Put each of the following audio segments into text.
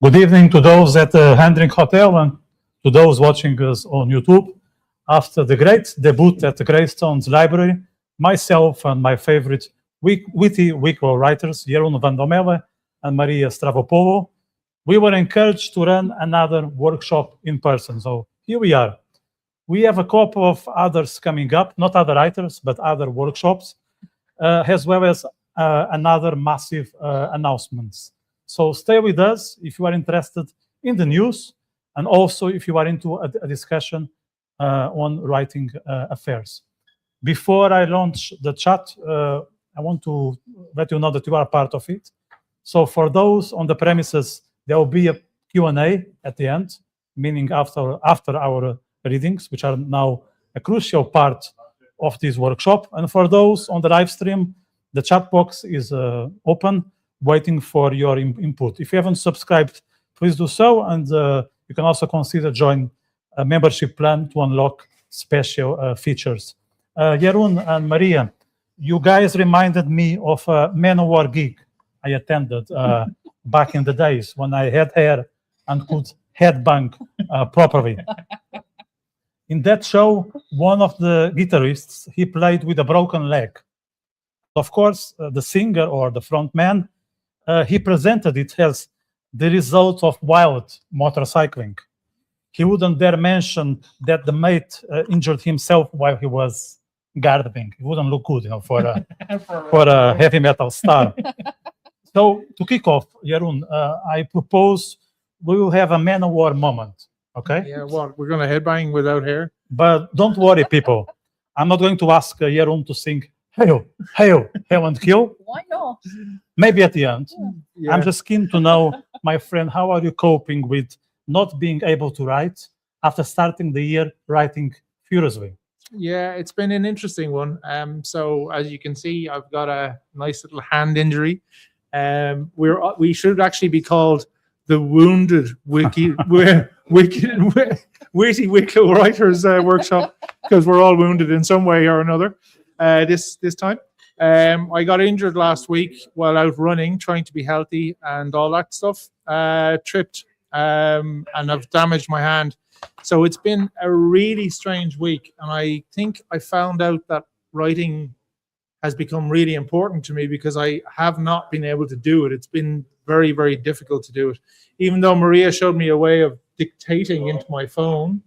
Good evening to those at the Hendrick Hotel and to those watching us on YouTube. After the great debut at the Greystones Library, myself and my favorite Witty Wicklow writers, Jeroen Vandommele and Maria Stavropoulou, we were encouraged to run another workshop in person. So here we are. We have a couple of others coming up, not other writers, but other workshops, as well as another massive announcements. So stay with us if you are interested in the news, and also if you are into a discussion on writing affairs. Before I launch the chat, I want to let you know that you are part of it. So for those on the premises, there will be a Q&A at the end, meaning after our readings, which are now a crucial part of this workshop. And for those on the live stream, the chat box is open, waiting for your input. If you haven't subscribed, please do so, and you can also consider joining a membership plan to unlock special features. Jeroen and Maria, you guys reminded me of a Man-O-War gig I attended back in the days when I had hair and could headbang properly. In that show, one of the guitarists, he played with a broken leg. Of course, the singer or the front man, he presented it as the result of wild motorcycling. He wouldn't dare mention that the mate injured himself while he was gardening. It wouldn't look good, for a heavy metal star. So to kick off, Jeroen, I propose we will have a Man-O-War moment. Okay? Yeah, what? We're going to headbang without hair? But don't worry, people. I'm not going to ask Jeroen to sing Hail, Hail, Hail and Kill. Why not? Maybe at the end. Yeah. I'm just keen to know, my friend, how are you coping with not being able to write after starting the year writing furiously? Yeah, it's been an interesting one. So as you can see, I've got a nice little hand injury. We should actually be called the Wounded Witty Wicklow Writers Workshop, because we're all wounded in some way or another this time. I got injured last week while out running, trying to be healthy and all that stuff. Tripped and I've damaged my hand. So it's been a really strange week, and I think I found out that writing has become really important to me because I have not been able to do it. It's been very, very difficult to do it. Even though Maria showed me a way of dictating into my phone,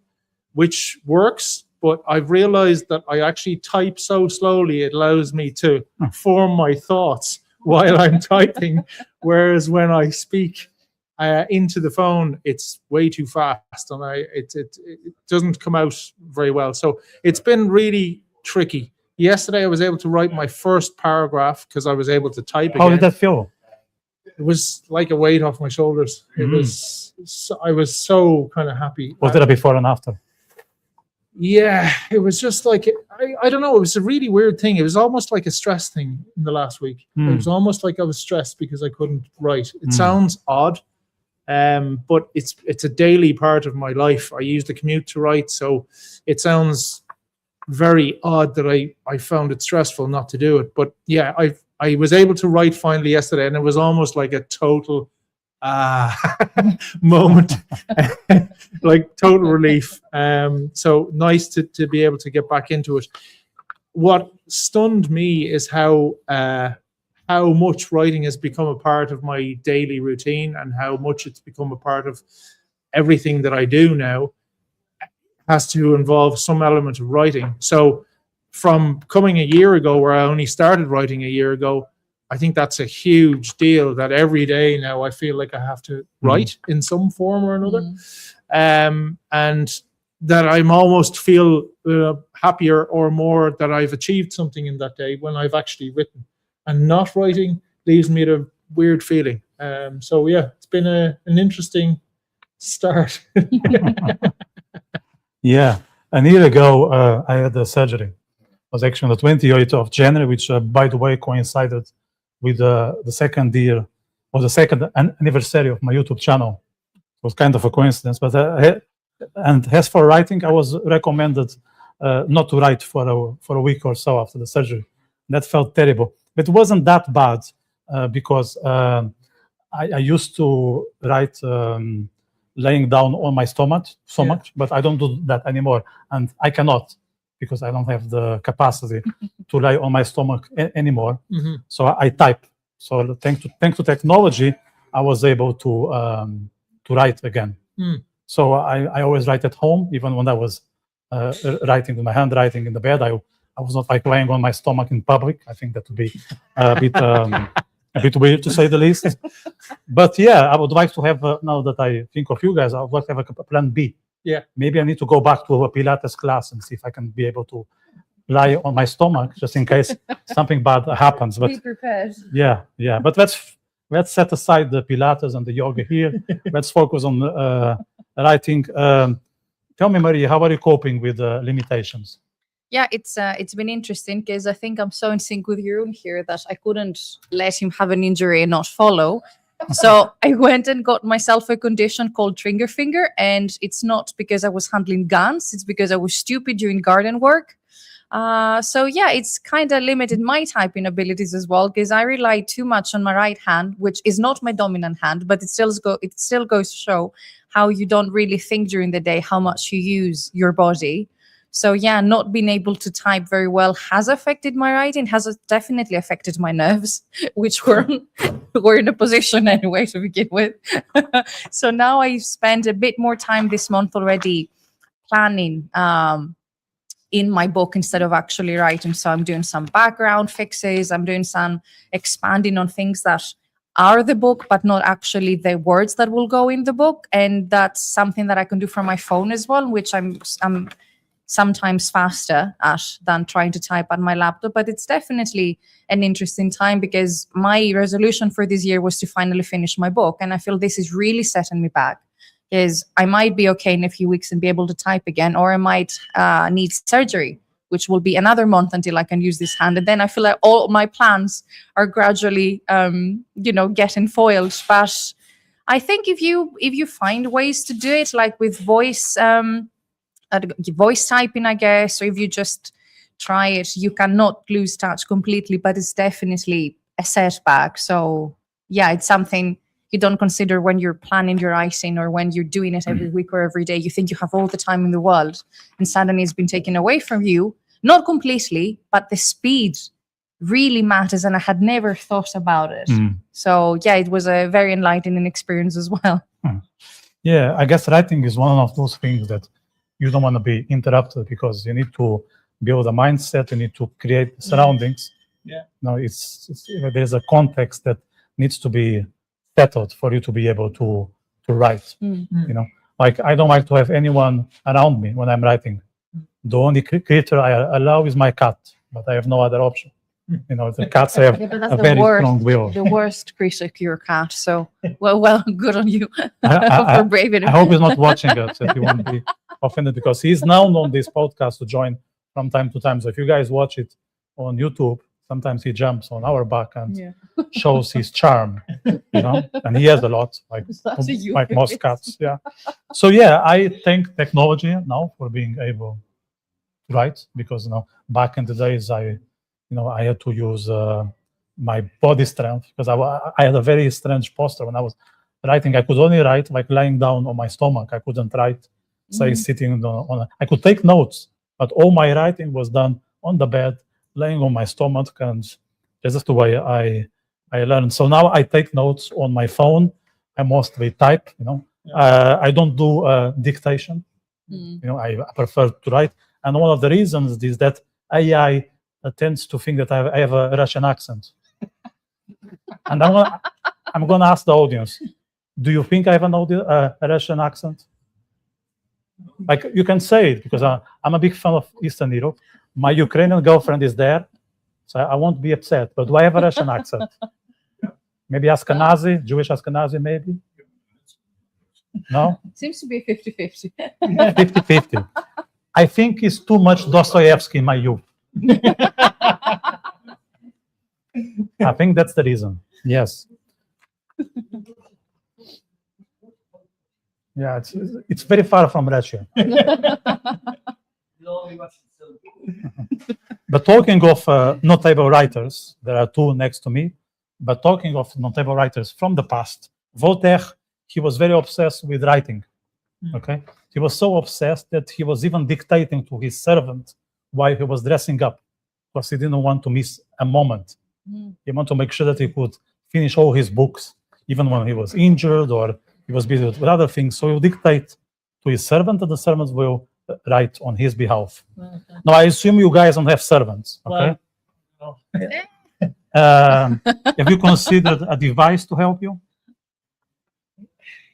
which works, but I've realized that I actually type so slowly it allows me to form my thoughts while I'm typing, whereas when I speak into the phone, it's way too fast, and it doesn't come out very well. So it's been really tricky. Yesterday, I was able to write my first paragraph because I was able to type again. How did that feel? It was like a weight off my shoulders. It was. I was so kind of happy. Was there a before and after? Yeah, it was just like, I don't know. It was a really weird thing. It was almost like a stress thing in the last week. It was almost like I was stressed because I couldn't write. It sounds odd, but it's a daily part of my life. I use the commute to write, so it sounds very odd that I found it stressful not to do it. But yeah, I was able to write finally yesterday, and it was almost like a total moment, like total relief. So nice to be able to get back into it. What stunned me is how much writing has become a part of my daily routine, and how much it's become a part of everything that I do now has to involve some element of writing. So from coming a year ago, where I only started writing a year ago, I think that's a huge deal, that every day now I feel like I have to write in some form or another. And that I'm almost feel happier or more that I've achieved something in that day when I've actually written. And not writing leaves me with a weird feeling. So yeah, it's been an interesting start. Yeah, a year ago, I had a surgery. It was actually on the 28th of January, which, by the way, coincided with the second year, or the second anniversary of my YouTube channel. It was kind of a coincidence. But and as for writing, I was recommended not to write for a week or so after the surgery. That felt terrible. But it wasn't that bad because I used to write laying down on my stomach so much, but I don't do that anymore, and I cannot because I don't have the capacity to lie on my stomach anymore. So I type. So thanks to technology, I was able to write again. So I always write at home, even when I was writing with my handwriting in the bed. I was not like lying on my stomach in public. I think that would be a bit weird to say the least. But yeah, I would like to have, now that I think of you guys, I would like to have a plan B. Yeah. Maybe I need to go back to a Pilates class and see if I can be able to lie on my stomach just in case something bad happens. But Be prepared. yeah. But let's set aside the Pilates and the yoga here. Let's focus on writing. Tell me, Maria, how are you coping with limitations? Yeah, it's been interesting because I think I'm so in sync with Jeroen here that I couldn't let him have an injury and not follow. So I went and got myself a condition called trigger finger, and it's not because I was handling guns, it's because I was stupid during garden work. So yeah, it's kind of limited my typing abilities as well because I rely too much on my right hand, which is not my dominant hand, but it still goes to show how you don't really think during the day, how much you use your body. So yeah, not being able to type very well has affected my writing, has definitely affected my nerves, which were in a position anyway to begin with. So now I spend a bit more time this month already planning in my book instead of actually writing. So I'm doing some background fixes, I'm doing some expanding on things that are the book, but not actually the words that will go in the book. And that's something that I can do from my phone as well, which I'm sometimes faster at than trying to type on my laptop. But it's definitely an interesting time because my resolution for this year was to finally finish my book. And I feel this is really setting me back because I might be okay in a few weeks and be able to type again, or I might need surgery, which will be another month until I can use this hand. And then I feel like all my plans are gradually, getting foiled. But I think if you find ways to do it, like with voice typing, I guess, or if you just try it, you cannot lose touch completely, but it's definitely a setback. So yeah, it's something you don't consider when you're planning your writing or when you're doing it every week or every day. You think you have all the time in the world, and suddenly it's been taken away from you. Not completely, but the speed really matters, and I had never thought about it. So yeah, it was a very enlightening experience as well. Yeah, I guess writing is one of those things that you don't want to be interrupted because you need to build a mindset, you need to create surroundings. Yeah. No, there's a context that needs to be settled for you to be able to write. Like I don't like to have anyone around me when I'm writing. The only creature I allow is my cat, but I have no other option. The cats have a very strong will. The worst critic, your cat. So well, good on you for braving it. I hope he's not watching us, if he won't be offended, because he's known on this podcast to join from time to time. So if you guys watch it on YouTube, sometimes he jumps on our back and shows his charm, and he has a lot, like most cats. Yeah. So yeah, I thank technology now for being able to write, because back in the days I had to use my body strength because I had a very strange posture when I was writing. I could only write like lying down on my stomach. I couldn't write, say, sitting I could take notes, but all my writing was done on the bed, laying on my stomach, and this is the way I learned. So now I take notes on my phone. I mostly type. I don't do dictation. I prefer to write, and one of the reasons is that AI tends to think that I have a Russian accent. And I'm gonna ask the audience, do you think I have a Russian accent? Like, you can say it, because I'm a big fan of Eastern Europe. My Ukrainian girlfriend is there, so I won't be upset. But do I have a Russian accent? Maybe Ashkenazi, Jewish Ashkenazi, maybe? No? Seems to be 50-50. 50-50. I think it's too much Dostoevsky in my youth. I think that's the reason. Yes. Yeah, it's very far from Russia. But talking of notable writers, there are two next to me. But talking of notable writers from the past, Voltaire, he was very obsessed with writing. Okay, he was so obsessed that he was even dictating to his servant while he was dressing up, because he didn't want to miss a moment. He wanted to make sure that he could finish all his books, even when he was injured or he was busy with other things. So he would dictate to his servant, and the servants will write on his behalf. Now, I assume you guys don't have servants, okay? Well, Have you considered a device to help you?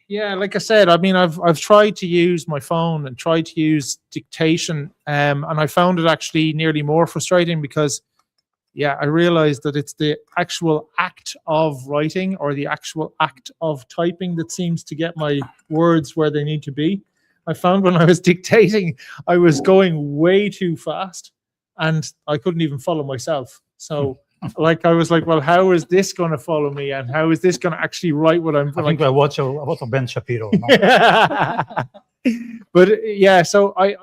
yeah, like I said, I mean, I've tried to use my phone and tried to use dictation, and I found it actually nearly more frustrating because, yeah, I realized that it's the actual act of writing or the actual act of typing that seems to get my words where they need to be. I found when I was dictating, I was going way too fast and I couldn't even follow myself. So like, I was like, well, how is this going to follow me? And how is this going to actually write what I'm I think I watch a lot of Ben Shapiro. No? But yeah, so I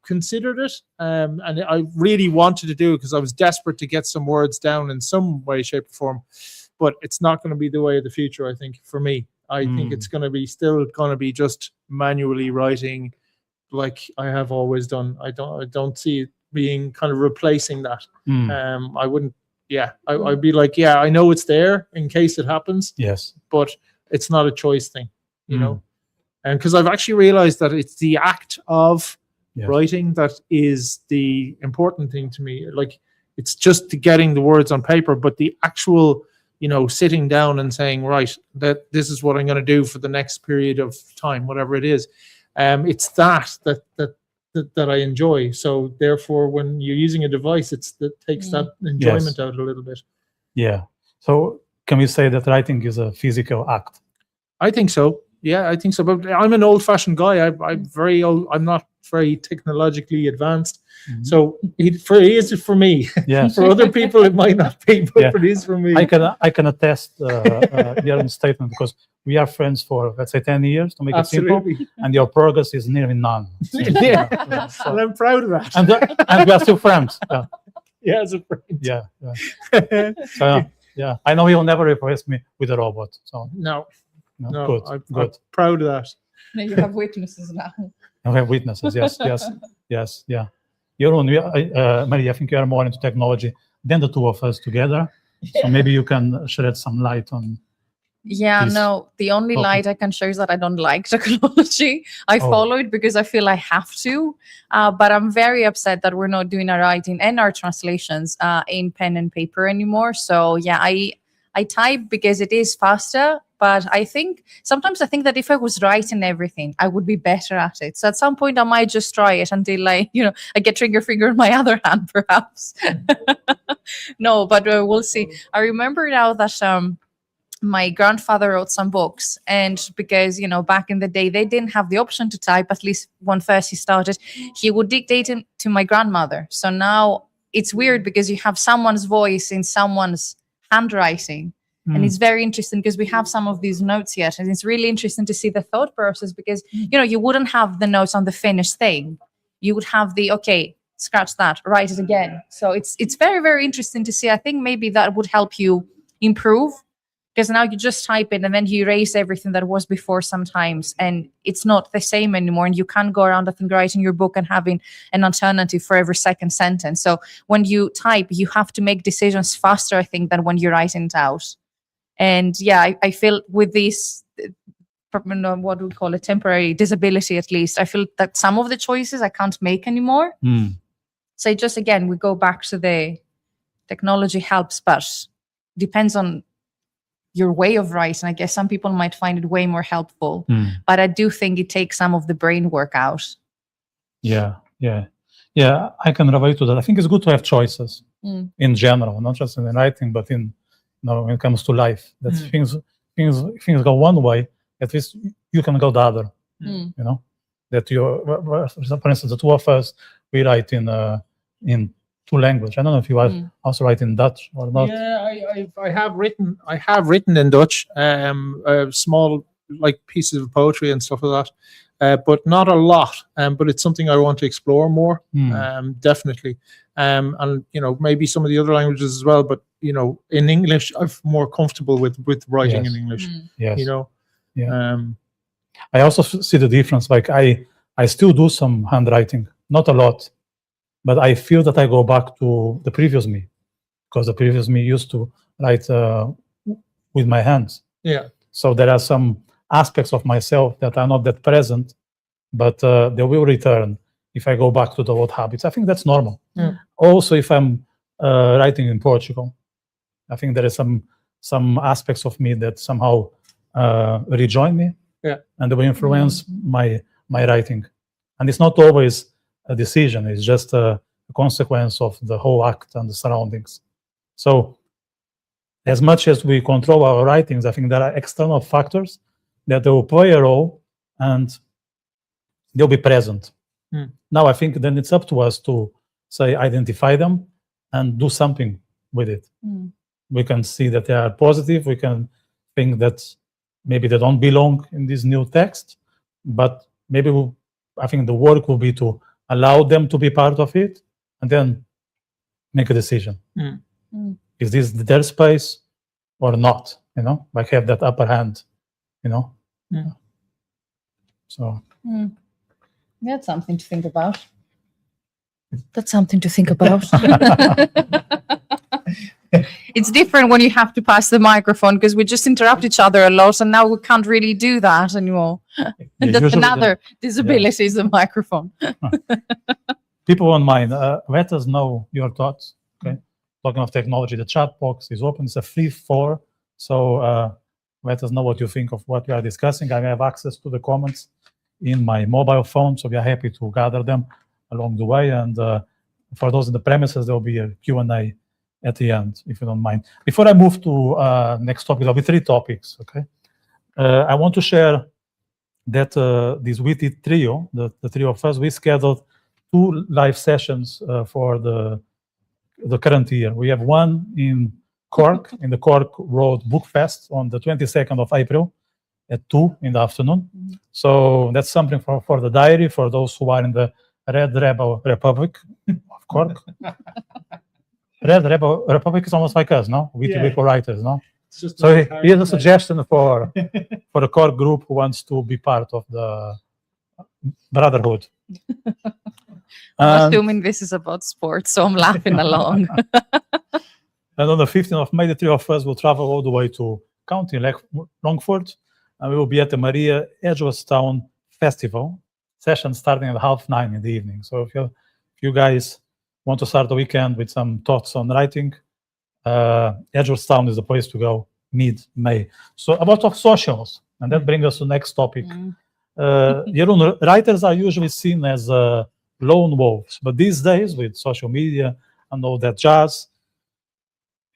considered it, and I really wanted to do it because I was desperate to get some words down in some way, shape, or form. But it's not going to be the way of the future, I think, for me. I think it's going to be still going to be just manually writing like I have always done. I don't see it being kind of replacing that. I wouldn't. Yeah, I'd be like, yeah, I know it's there in case it happens. Yes, but it's not a choice thing, you know. And because I've actually realized that it's the act of writing that is the important thing to me. Like, it's just getting the words on paper, but the actual, you know, sitting down and saying, right, that this is what I'm going to do for the next period of time, whatever it is. It's that I enjoy. So therefore, when you're using a device, it takes that enjoyment out a little bit. Yeah. So can we say that writing is a physical act? I think so. Yeah, I think so. But I'm an old-fashioned guy. I'm very old. I'm not very technologically advanced. So it is for me. Yes. For other people, it might not be, but it is for me. I can attest your statement, because we are friends for, let's say, 10 years, to make it simple, and your progress is nearly none. Yeah. And I'm proud of that. And we are still friends. Yeah, as a friend. Yeah. So, yeah, I know he'll never replace me with a robot. So No, good. I'm proud of that. Now you have witnesses now. I have witnesses. Yes. Yeah. Jeroen, Maria, I think you are more into technology than the two of us together. So maybe you can shed some light on. Yeah, no, the only light I can show is that I don't like technology. I follow it because I feel I have to, but I'm very upset that we're not doing our writing and our translations in pen and paper anymore. So yeah, I type because it is faster, but sometimes I think that if I was writing everything, I would be better at it. So at some point I might just try it until I get trigger finger in my other hand, perhaps. No, but we'll see. I remember now that my grandfather wrote some books, and because back in the day they didn't have the option to type, at least when first he started, he would dictate it to my grandmother. So now it's weird because you have someone's voice in someone's handwriting, and it's very interesting because we have some of these notes yet, and it's really interesting to see the thought process, because you wouldn't have the notes on the finished thing. You would have the scratch that, write it again. So it's very, very interesting to see. I think maybe that would help you improve, because now you just type it and then you erase everything that was before sometimes, and it's not the same anymore. And you can't go around, I think, writing your book and having an alternative for every second sentence. So when you type, you have to make decisions faster, I think, than when you're writing it out. And yeah, I feel with this, what we call a temporary disability, at least, I feel that some of the choices I can't make anymore. So it just, again, we go back to the technology helps, but depends on your way of writing. I guess some people might find it way more helpful, but I do think it takes some of the brain work out. Yeah, I can relate to that. I think it's good to have choices in general, not just in writing, but in when it comes to life. That things go one way, at least you can go the other. That for instance, the two of us, we write in two languages. I don't know if you are also write in Dutch or not. Yeah, I have written in Dutch, small pieces of poetry and stuff like that, but not a lot. But it's something I want to explore more. Definitely, and maybe some of the other languages as well. But in English, I'm more comfortable with writing Yes. in English. Yes. Yeah. Um, I also see the difference. Like I still do some handwriting, not a lot, but I feel that I go back to the previous me, because the previous me used to write with my hands. yeah, So there are some aspects of myself that are not that present, but they will return if I go back to the old habits. I think that's normal. Yeah. Also, if I'm writing in Portugal, I think there is some aspects of me that somehow rejoin me, Yeah. and they will influence my writing. And it's not always a decision; it's just a consequence of the whole act and the surroundings. So, as much as we control our writings, I think there are external factors that they will play a role and they'll be present. Hmm. Now, I think then it's up to us to say identify them and do something with it. We can see that they are positive. We can think that maybe they don't belong in this new text, but maybe I think the work will be to allow them to be part of it and then make a decision. Is this their space or not? Like have that upper hand, So That's something to think about. That's something to think about. It's different when you have to pass the microphone, because we just interrupt each other a lot, and now we can't really do that anymore. And that's usually another disability, is the microphone. people won't mind. Let us know your thoughts. Okay. Talking of technology, the chat box is open. It's a free floor. So let us know what you think of what we are discussing. I have access to the comments in my mobile phone, so we are happy to gather them along the way. And for those in the premises, there will be a Q&A at the end, if you don't mind. Before I move to next topic, there'll be 3 topics, okay? I want to share that this Witty Trio, the 3 of us, we scheduled 2 live sessions for the current year. We have one in Cork, in the Cork Road Book Fest on the 22nd of April at 2 in the afternoon. So that's something for the diary, for those who are in the Red Rebel Republic of Cork. Red Rebel Republic is almost like us, no? Witty Wicklow Writers, no? So here's a suggestion for a Cork group who wants to be part of the Brotherhood. I'm assuming this is about sports, so I'm laughing along. And on the 15th of May, the 3 of us will travel all the way to County Longford, and we will be at the Maria Edgeworthstown Festival session starting at 9:30 in the evening. So if you guys want to start the weekend with some thoughts on writing, Edgeworthstown is the place to go mid-May. So about socials, and that brings us to the next topic. Jeroen, writers are usually seen as lone wolves, but these days with social media and all that jazz,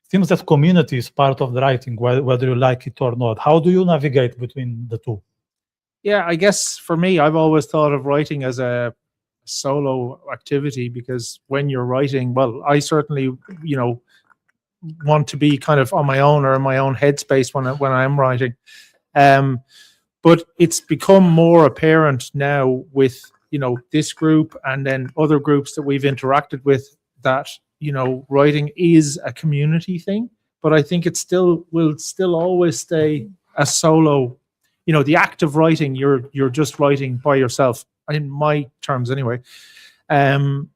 it seems that community is part of the writing, whether you like it or not. How do you navigate between the two? Yeah, I guess for me, I've always thought of writing as a solo activity, because when you're writing, well, I certainly, want to be kind of on my own or in my own headspace when I'm writing. But it's become more apparent now with, this group and then other groups that we've interacted with that, writing is a community thing. But I think it will still always stay a solo. The act of writing, you're just writing by yourself, in my terms anyway. And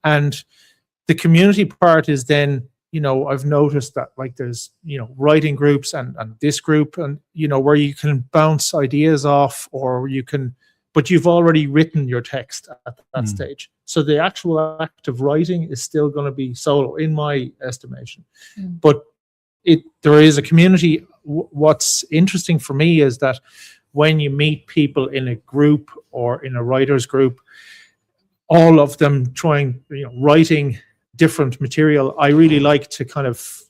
the community part is then, I've noticed that like there's, writing groups and this group and, where you can bounce ideas off, or but you've already written your text at that stage. So the actual act of writing is still going to be solo in my estimation. But there is a community. What's interesting for me is that when you meet people in a group or in a writer's group, all of them writing different material, I really like to kind of,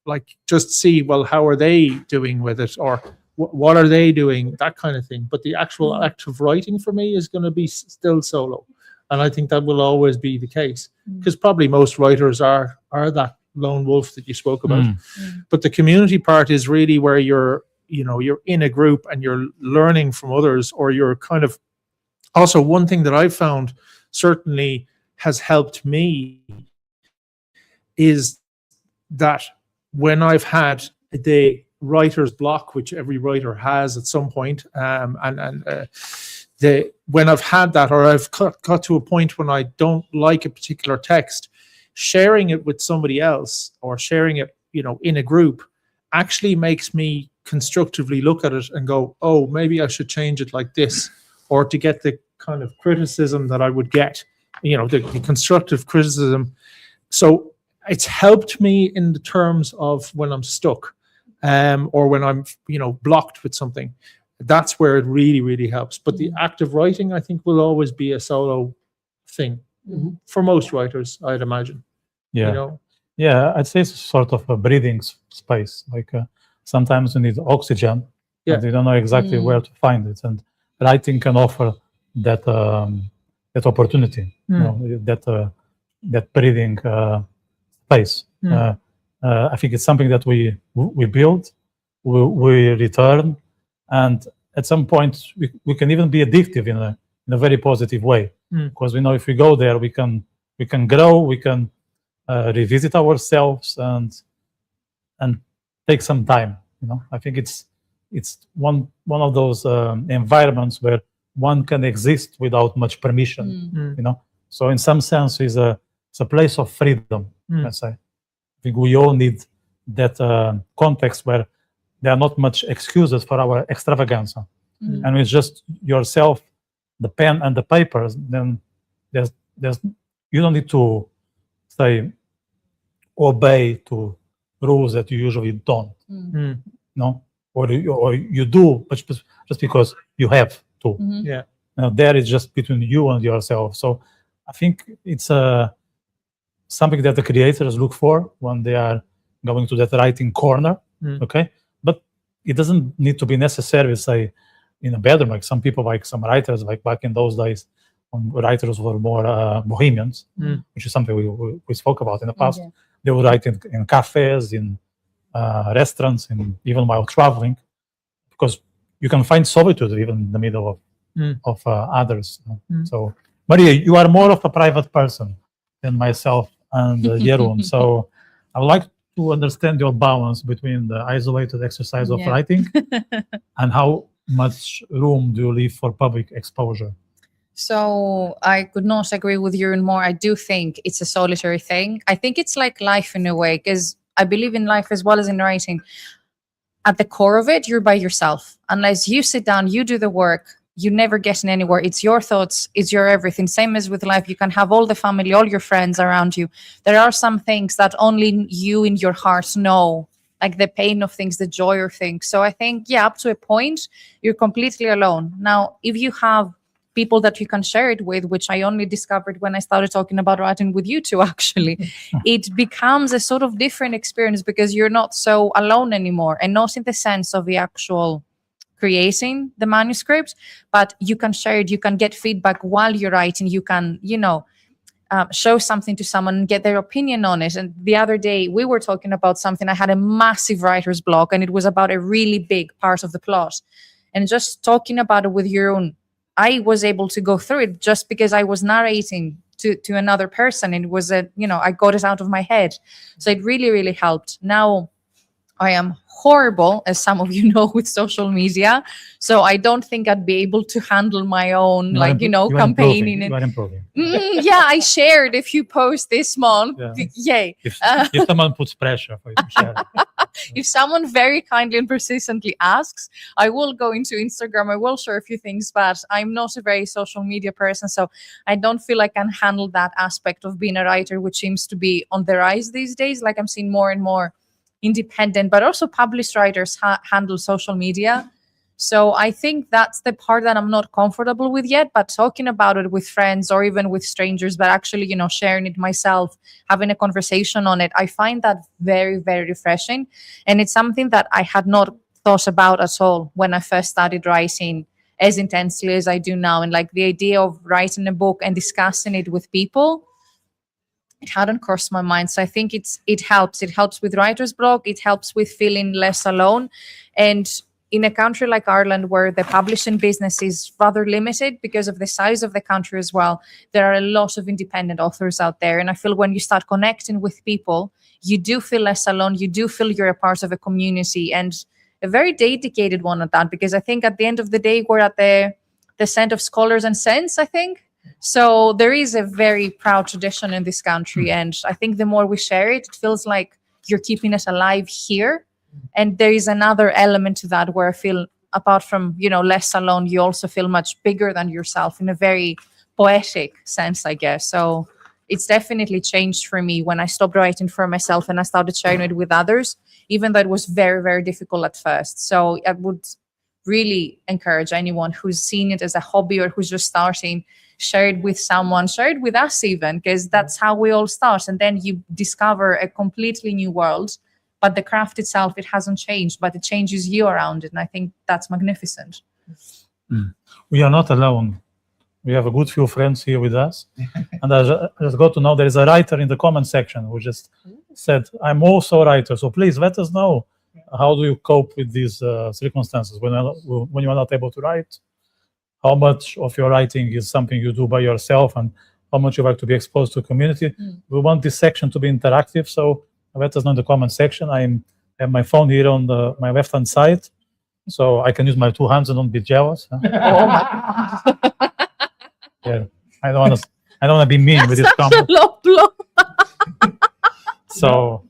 like just see, well, how are they doing with it, or what are they doing, that kind of thing. But the actual act of writing for me is going to be still solo. And I think that will always be the case, because probably most writers are that lone wolf that you spoke about. But the community part is really where you're in a group and you're learning from others, or you're kind of, also one thing that I've found certainly has helped me is that when I've had the writer's block, which every writer has at some point, when I've had that, or I've got to a point when I don't like a particular text, sharing it with somebody else or sharing it, in a group, actually makes me constructively look at it and go, oh, maybe I should change it like this, or to get the kind of criticism that I would get, the constructive criticism. So it's helped me in the terms of when I'm stuck, or when I'm, blocked with something. That's where it really, really helps. But the act of writing, I think, will always be a solo thing for most writers, I'd imagine. Yeah. Yeah, I'd say it's sort of a breathing space. Like sometimes you need oxygen, and you don't know exactly where to find it. And writing can offer that that opportunity, that breathing space. I think it's something that we build, we return, and at some point we can even be addictive in a very positive way, because we know if we go there, we can grow, we can revisit ourselves and take some time. I think it's one of those environments where one can exist without much permission. So in some sense, it's a place of freedom. Let's say. I think we all need that context where there are not much excuses for our extravaganza, and it's just yourself, the pen and the papers. Then there's you don't need to say obey to rules that you usually don't. No, or you do, but just because you have to. There is just between you and yourself. So I think it's something that the creators look for when they are going to that writing corner. Okay, but it doesn't need to be necessary, say, in a bedroom. Like some people, like some writers, like back in those days, when writers were more bohemians, which is something we spoke about in the past. They would write in cafes, in restaurants, and even while traveling, because you can find solitude even in the middle of others. So, Maria, you are more of a private person than myself and Jeroen. So, I would like to understand your balance between the isolated exercise of writing and how much room do you leave for public exposure? So I could not agree with you more. I do think it's a solitary thing. I think it's like life in a way, because I believe in life as well as in writing. At the core of it, you're by yourself. Unless you sit down, you do the work, you're never getting anywhere. It's your thoughts, it's your everything. Same as with life. You can have all the family, all your friends around you. There are some things that only you in your heart know, like the pain of things, the joy of things. So I think, up to a point, you're completely alone. Now, if you have people that you can share it with, which I only discovered when I started talking about writing with you two, actually, it becomes a sort of different experience because you're not so alone anymore, and not in the sense of the actual creating the manuscript, but you can share it, you can get feedback while you're writing, you can, show something to someone and get their opinion on it. And the other day we were talking about something, I had a massive writer's block, and it was about a really big part of the plot. And just talking about it with Jeroen, I was able to go through it just because I was narrating to another person. And it was I got it out of my head. So it really, really helped. Now I am horrible, as some of you know, with social media. So I don't think I'd be able to handle my own, campaigning. You are improving. I shared a few posts this month. Yeah. Yay. If someone puts pressure for you to share it. If someone very kindly and persistently asks, I will go into Instagram. I will share a few things, but I'm not a very social media person. So I don't feel I can handle that aspect of being a writer, which seems to be on the rise these days. Like I'm seeing more and more independent, but also published writers handle social media. So I think that's the part that I'm not comfortable with yet, but talking about it with friends or even with strangers, but actually, sharing it myself, having a conversation on it, I find that very, very refreshing. And it's something that I had not thought about at all when I first started writing as intensely as I do now. And like the idea of writing a book and discussing it with people, it hadn't crossed my mind. So I think it helps. It helps with writer's block. It helps with feeling less alone. And in a country like Ireland, where the publishing business is rather limited because of the size of the country as well, there are a lot of independent authors out there. And I feel when you start connecting with people, you do feel less alone. You do feel you're a part of a community, and a very dedicated one at that, because I think at the end of the day, we're at the scent of scholars and sense, I think. So there is a very proud tradition in this country. And I think the more we share it, it feels like you're keeping it alive here. And there is another element to that where I feel, apart from, less alone, you also feel much bigger than yourself in a very poetic sense, I guess. So it's definitely changed for me when I stopped writing for myself and I started sharing it with others, even though it was very, very difficult at first. So I would really encourage anyone who's seen it as a hobby or who's just starting, share it with someone, share it with us even, because that's how we all start. And then you discover a completely new world, but the craft itself, it hasn't changed, but it changes you around it. And I think that's magnificent. We are not alone. We have a good few friends here with us. And I just got to know there is a writer in the comment section who just said, I'm also a writer. So please let us know, how do you cope with these circumstances when you are not able to write? How much of your writing is something you do by yourself, and how much you like to be exposed to the community? We want this section to be interactive, so let us know in the comment section. I have my phone here on my left-hand side, so I can use my two hands and don't be jealous. Huh? Oh my God. Yeah, I don't want to be mean with this comment. Low blow. So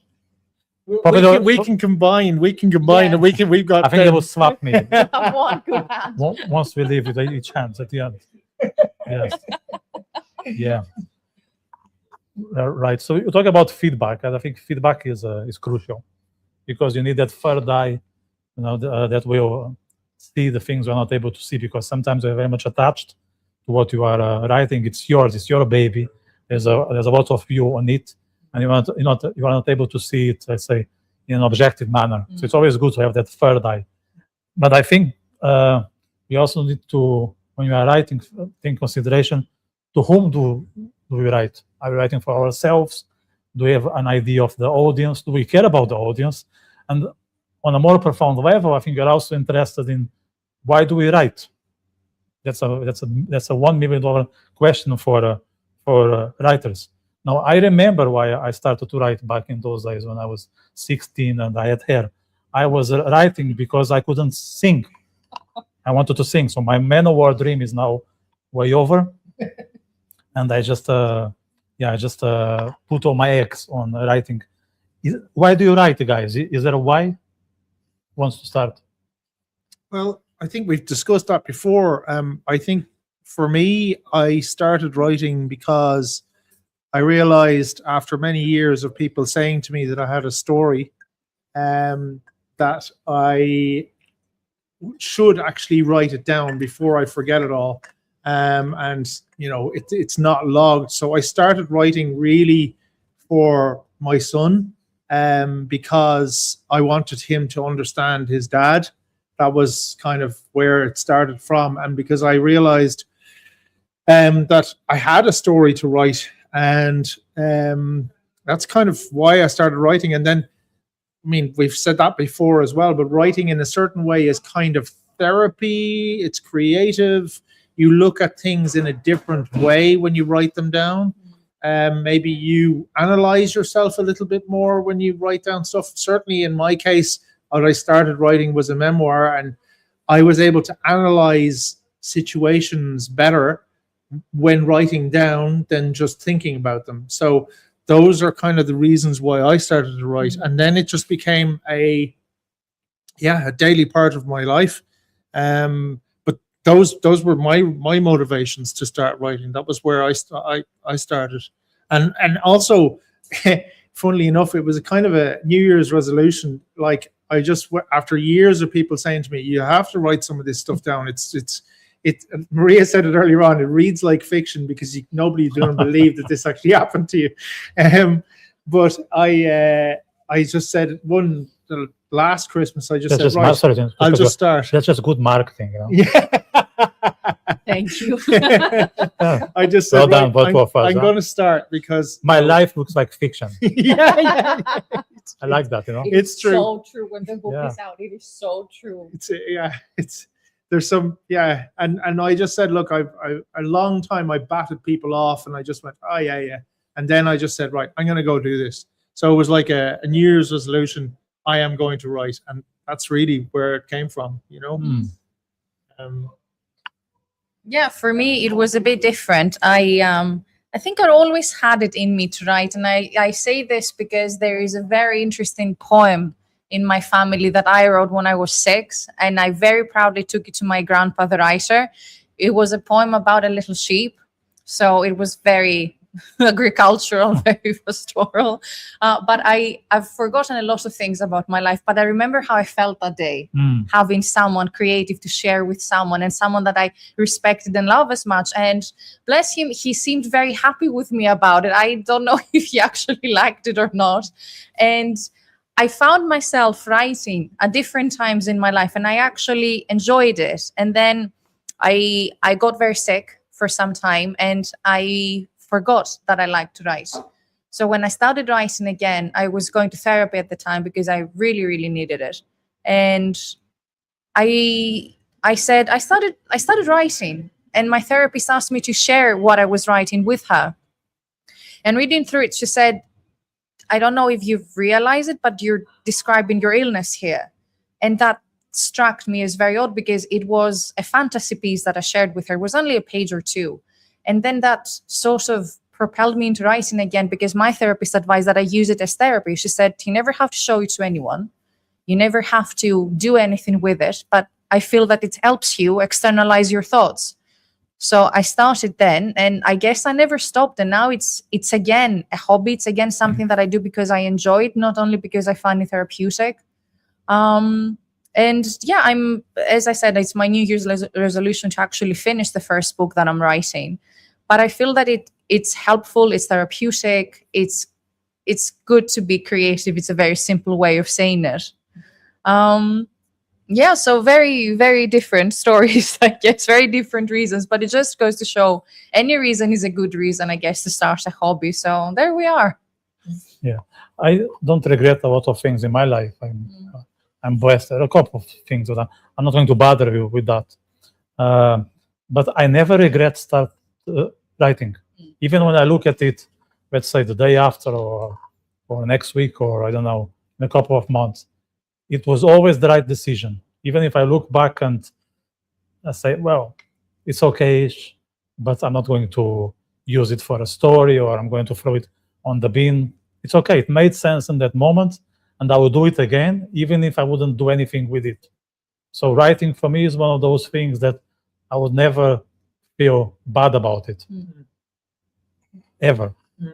we can combine, Yeah. and we've got. I think they will slap me One good hand. once we leave with each hand at the end. Yes. Yeah. Right. So you talk about feedback, and I think feedback is crucial, because you need that third eye, that will see the things you're not able to see, because sometimes you're very much attached to what you are writing. It's yours. It's your baby. There's a lot of you on it, and you are not able to see it, let's say, in an objective manner. So it's always good to have that third eye. But I think we also need to, when you are writing, take consideration to whom do we write. Are we writing for ourselves? Do we have an idea of the audience? Do we care about the audience? And on a more profound level, I think you're also interested in, why do we write? That's a $1 million question for writers. Now, I remember why I started to write back in those days when I was 16 and I had hair. I was writing because I couldn't sing. I wanted to sing. So my Manowar dream is now way over. And I just put all my eggs on writing. Why do you write, guys? Is there a why? Who wants to start? Well, I think we've discussed that before. I think for me, I started writing because I realized after many years of people saying to me that I had a story, that I should actually write it down before I forget it all. And it's not logged. So I started writing really for my son, because I wanted him to understand his dad. That was kind of where it started from. And because I realized that I had a story to write, and that's kind of why I started writing. And then, I mean, we've said that before as well, but writing in a certain way is kind of therapy. It's creative. You look at things in a different way when you write them down. Maybe you analyze yourself a little bit more when you write down stuff. Certainly in my case, what I started writing was a memoir, and I was able to analyze situations better when writing down than just thinking about them. So those are kind of the reasons why I started to write. And then it just became a daily part of my life. But those were my motivations to start writing. That was where I started. And also, funnily enough, it was a kind of a New Year's resolution. Like, I just, after years of people saying to me, you have to write some of this stuff down. Maria said it earlier on, it reads like fiction because nobody didn't believe that this actually happened to you. But I just said last Christmas, I just said, right, I'll just start. That's just good marketing, Yeah. Thank you. I just said, well done, both of us, I'm going to start because my life looks like fiction. yeah. I like that, you know. It It's is true. so true. When the book Yeah. is out, it is so true. It's there's some, and I just said, look, I've a long time I batted people off, and I just went, oh yeah, and then I just said, right, I'm going to go do this. So it was like a New Year's resolution. I am going to write, and that's really where it came from, you know. Yeah, for me it was a bit different. I think I always had it in me to write, and I say this because there is a very interesting poem in my family that I wrote when I was 6, and I very proudly took it to my grandpa, the writer. It was a poem about a little sheep, so it was very agricultural, very pastoral. But I've forgotten a lot of things about my life, but I remember how I felt that day, having someone creative to share with someone, and someone that I respected and love as much. And bless him, he seemed very happy with me about it. I don't know if he actually liked it or not. And I found myself writing at different times in my life, and I actually enjoyed it. And then I got very sick for some time, and I forgot that I liked to write. So when I started writing again, I was going to therapy at the time because I really, really needed it. And I said I started writing, and my therapist asked me to share what I was writing with her. And reading through it, she said, I don't know if you've realized it, but you're describing your illness here. And that struck me as very odd, because it was a fantasy piece that I shared with her. It was only a page or two. And then that sort of propelled me into writing again, because my therapist advised that I use it as therapy. She said, you never have to show it to anyone. You never have to do anything with it. But I feel that it helps you externalize your thoughts. So I started then, and I guess I never stopped. And now it's again a hobby. It's again something that I do because I enjoy it, not only because I find it therapeutic. And yeah, as I said, it's my New Year's resolution to actually finish the first book that I'm writing. But I feel that it's helpful, it's therapeutic, it's good to be creative. It's a very simple way of saying it. Yeah, so very, very different stories, I guess, very different reasons, but it just goes to show any reason is a good reason, I guess, to start a hobby. So there we are. Yeah, I don't regret a lot of things in my life. I'm blessed. There are a couple of things that I'm not going to bother you with that. But I never regret start writing. Even when I look at it, let's say the day after or next week, or I don't know, in a couple of months, it was always the right decision. Even if I look back and I say, well, it's okay, but I'm not going to use it for a story, or I'm going to throw it on the bin. It's okay. It made sense in that moment, and I will do it again, even if I wouldn't do anything with it. So writing for me is one of those things that I would never feel bad about it, ever.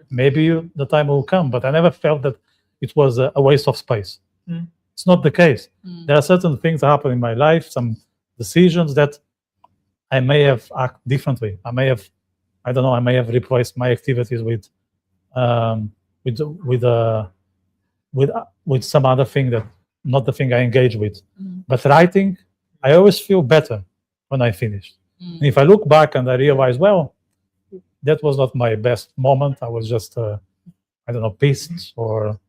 Maybe the time will come, but I never felt that it was a waste of space. It's not the case. There are certain things that happen in my life, some decisions that I may have acted differently. I may have replaced my activities with some other thing that not the thing I engage with. But writing, I always feel better when I finish. And if I look back and I realize, well, that was not my best moment. I was just, pissed or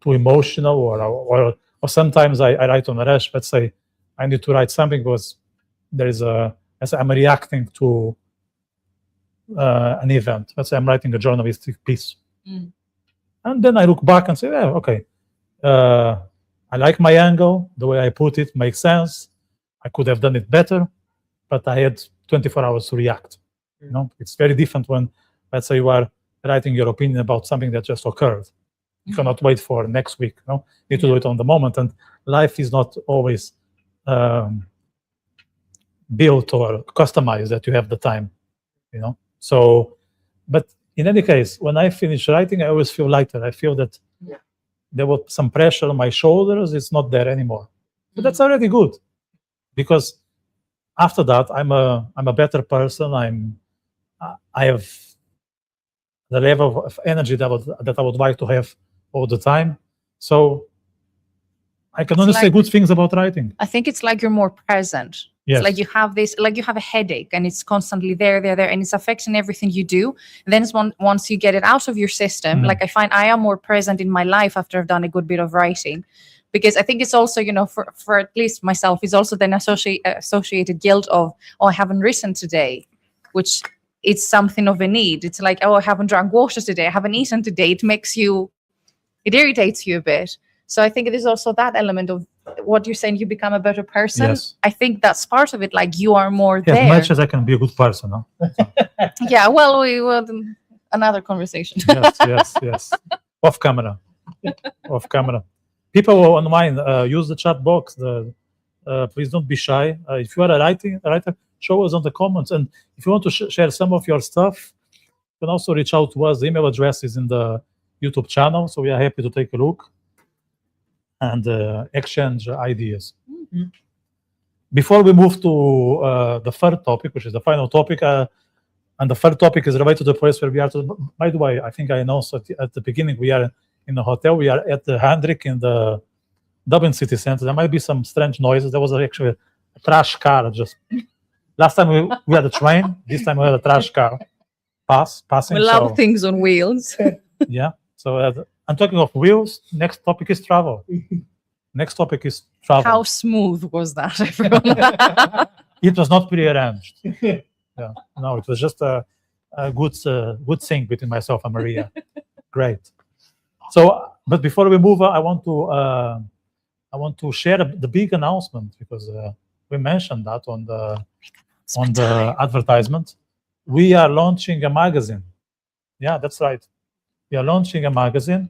too emotional, or sometimes I write on a rush. Let's say I need to write something because I'm reacting to an event. Let's say I'm writing a journalistic piece. And then I look back and say, yeah, okay, I like my angle, the way I put it makes sense. I could have done it better, but I had 24 hours to react. It's very different when, let's say, you are writing your opinion about something that just occurred. You cannot wait for next week. You need to do it on the moment, and life is not always built or customized that you have the time. So, but in any case, when I finish writing, I always feel lighter. I feel that there was some pressure on my shoulders. It's not there anymore. But that's already good, because after that, I'm a better person. I have the level of energy that I would like to have all the time. So I can only say good things about writing. I think it's like you're more present. Yes. It's like you have this, like you have a headache, and it's constantly there, and it's affecting everything you do. And then once you get it out of your system, like I find I am more present in my life after I've done a good bit of writing, because I think it's also, for at least myself, is also then associated guilt of, oh, I haven't written today, which it's something of a need. It's like, oh, I haven't drank water today, I haven't eaten today. It irritates you a bit. So I think it is also that element of what you're saying, you become a better person. Yes. I think that's part of it. Like you are more As there. much as I can be a good person, no? Yeah, well, we will another conversation. Yes. Off camera. People online use the chat box. Please don't be shy. If you are a writer, show us on the comments. And if you want to share some of your stuff, you can also reach out to us. The email address is in the YouTube channel, so we are happy to take a look and exchange ideas. Before we move to the third topic, which is the final topic, and the third topic is related to the place where we are. By the way, I think I announced at the beginning, we are in the hotel. We are at the Hendrick in the Dublin city center. There might be some strange noises. There was actually a trash car. Just last time we had a train. This time we had a trash car passing. We love things on wheels. Yeah. So I'm talking of wheels. Next topic is travel. How smooth was that, everyone? It was not prearranged. Yeah. No, it was just a good thing between myself and Maria. Great. So, but before we move on, I want to share the big announcement, because we mentioned that on the advertisement. We are launching a magazine. Yeah, that's right. We are launching a magazine,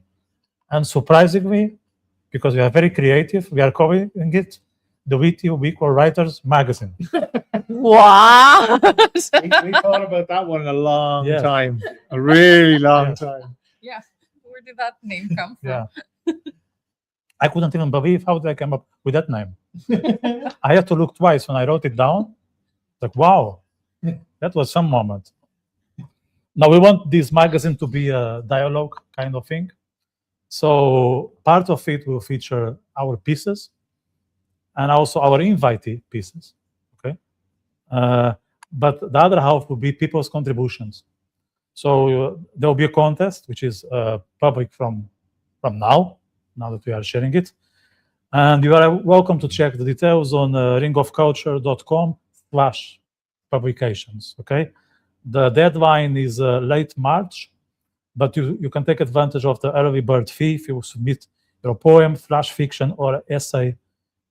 and surprisingly, because we are very creative, we are calling it the Witty Wicklow Writers Magazine. Wow! We thought about that one a long time, a really long time. Yeah. Where did that name come from? Yeah. I couldn't even believe how did I come up with that name. I had to look twice when I wrote it down. Like, wow, that was some moment. Now we want this magazine to be a dialogue kind of thing. So part of it will feature our pieces and also our invitee pieces. Okay. But the other half will be people's contributions. So there will be a contest, which is public from now that we are sharing it. And you are welcome to check the details on ringofculture.com/publications. Okay. The deadline is late March, but you can take advantage of the early bird fee if you submit your poem, flash fiction, or essay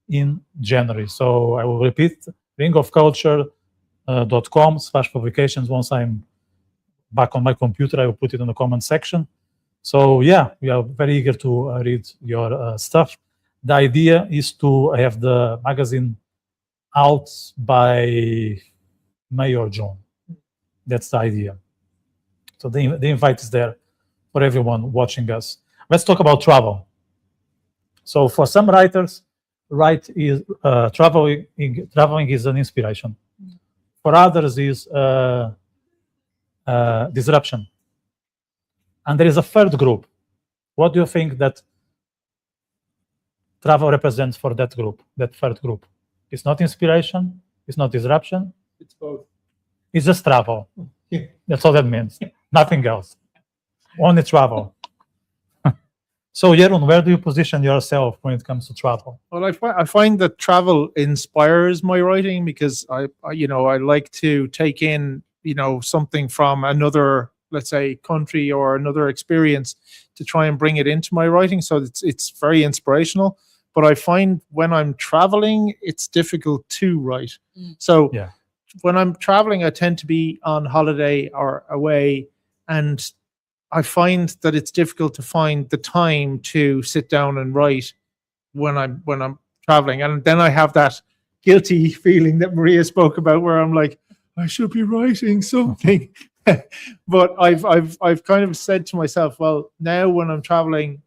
in January. So I will repeat, ringofculture.com/publications. Once I'm back on my computer, I will put it in the comment section. So yeah, we are very eager to read your stuff. The idea is to have the magazine out by May or June. That's the idea. So the invite is there for everyone watching us. Let's talk about travel. So for some writers, traveling is an inspiration. For others, is disruption. And there is a third group. What do you think that travel represents for that group, that third group? It's not inspiration. It's not disruption. It's both. It's just travel. That's all that means. Nothing else. Only travel. So, Jeroen, where do you position yourself when it comes to travel? Well, I find that travel inspires my writing, because I like to take in, something from another, let's say, country or another experience to try and bring it into my writing. So it's very inspirational. But I find when I'm traveling, it's difficult to write. So when I'm traveling, I tend to be on holiday or away, and I find that it's difficult to find the time to sit down and write when I'm traveling. And then I have that guilty feeling that Maria spoke about, where I'm like, I should be writing something. But I've kind of said to myself, well, now when I'm traveling,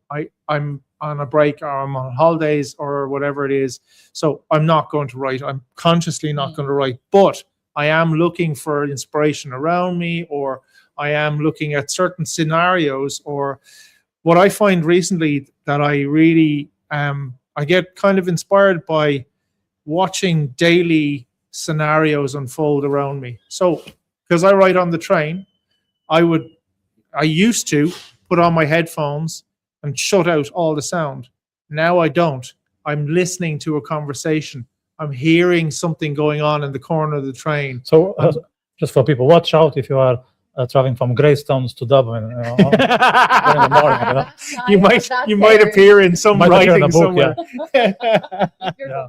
I'm on a break, or I'm on holidays, or whatever it is. So I'm not going to write. I'm consciously not going to write, but I am looking for inspiration around me, or I am looking at certain scenarios. Or what I find recently that I really I get kind of inspired by watching daily scenarios unfold around me. So because I write on the train, I used to put on my headphones and shut out all the sound. Now I don't. I'm listening to a conversation. I'm hearing something going on in the corner of the train. So just for people, watch out if you are traveling from Greystones to Dublin in the morning. You know? You might appear in some Might appear in a writing book, somewhere. Yeah.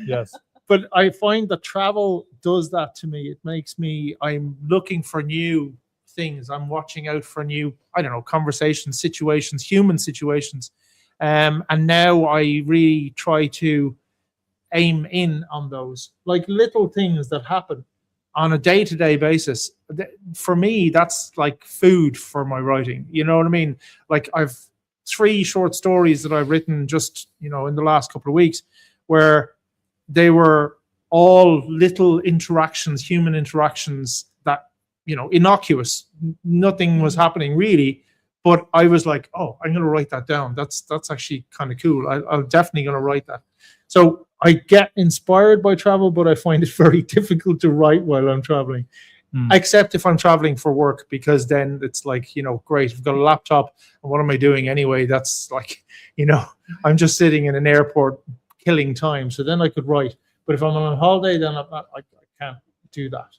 Yes. But I find that travel does that to me. It makes me, I'm looking for new things. I'm watching out for new, I don't know, conversations, situations, human situations. And now I really try to aim in on those, like little things that happen on a day-to-day basis. For me, that's like food for my writing. You know what I mean? Like I've 3 short stories that I've written just, in the last couple of weeks, where they were all little interactions, human interactions that, innocuous. Nothing was happening really, but I was like, oh, I'm going to write that down. That's actually kind of cool. I'm definitely going to write that. So I get inspired by travel, but I find it very difficult to write while I'm traveling, except if I'm traveling for work, because then it's like, great, I've got a laptop, and what am I doing anyway? That's like, I'm just sitting in an airport killing time. So then I could write. But if I'm on a holiday, then I can't do that,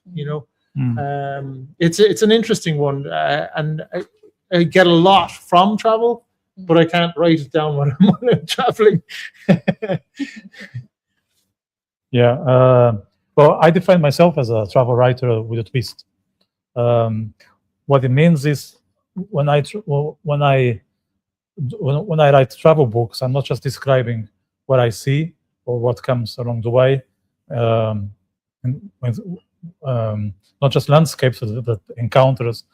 It's an interesting one, and I get a lot from travel, but I can't write it down when I'm traveling. Yeah. Well, I define myself as a travel writer with a twist. What it means is when I write travel books, I'm not just describing what I see or what comes along the way, not just landscapes that encounters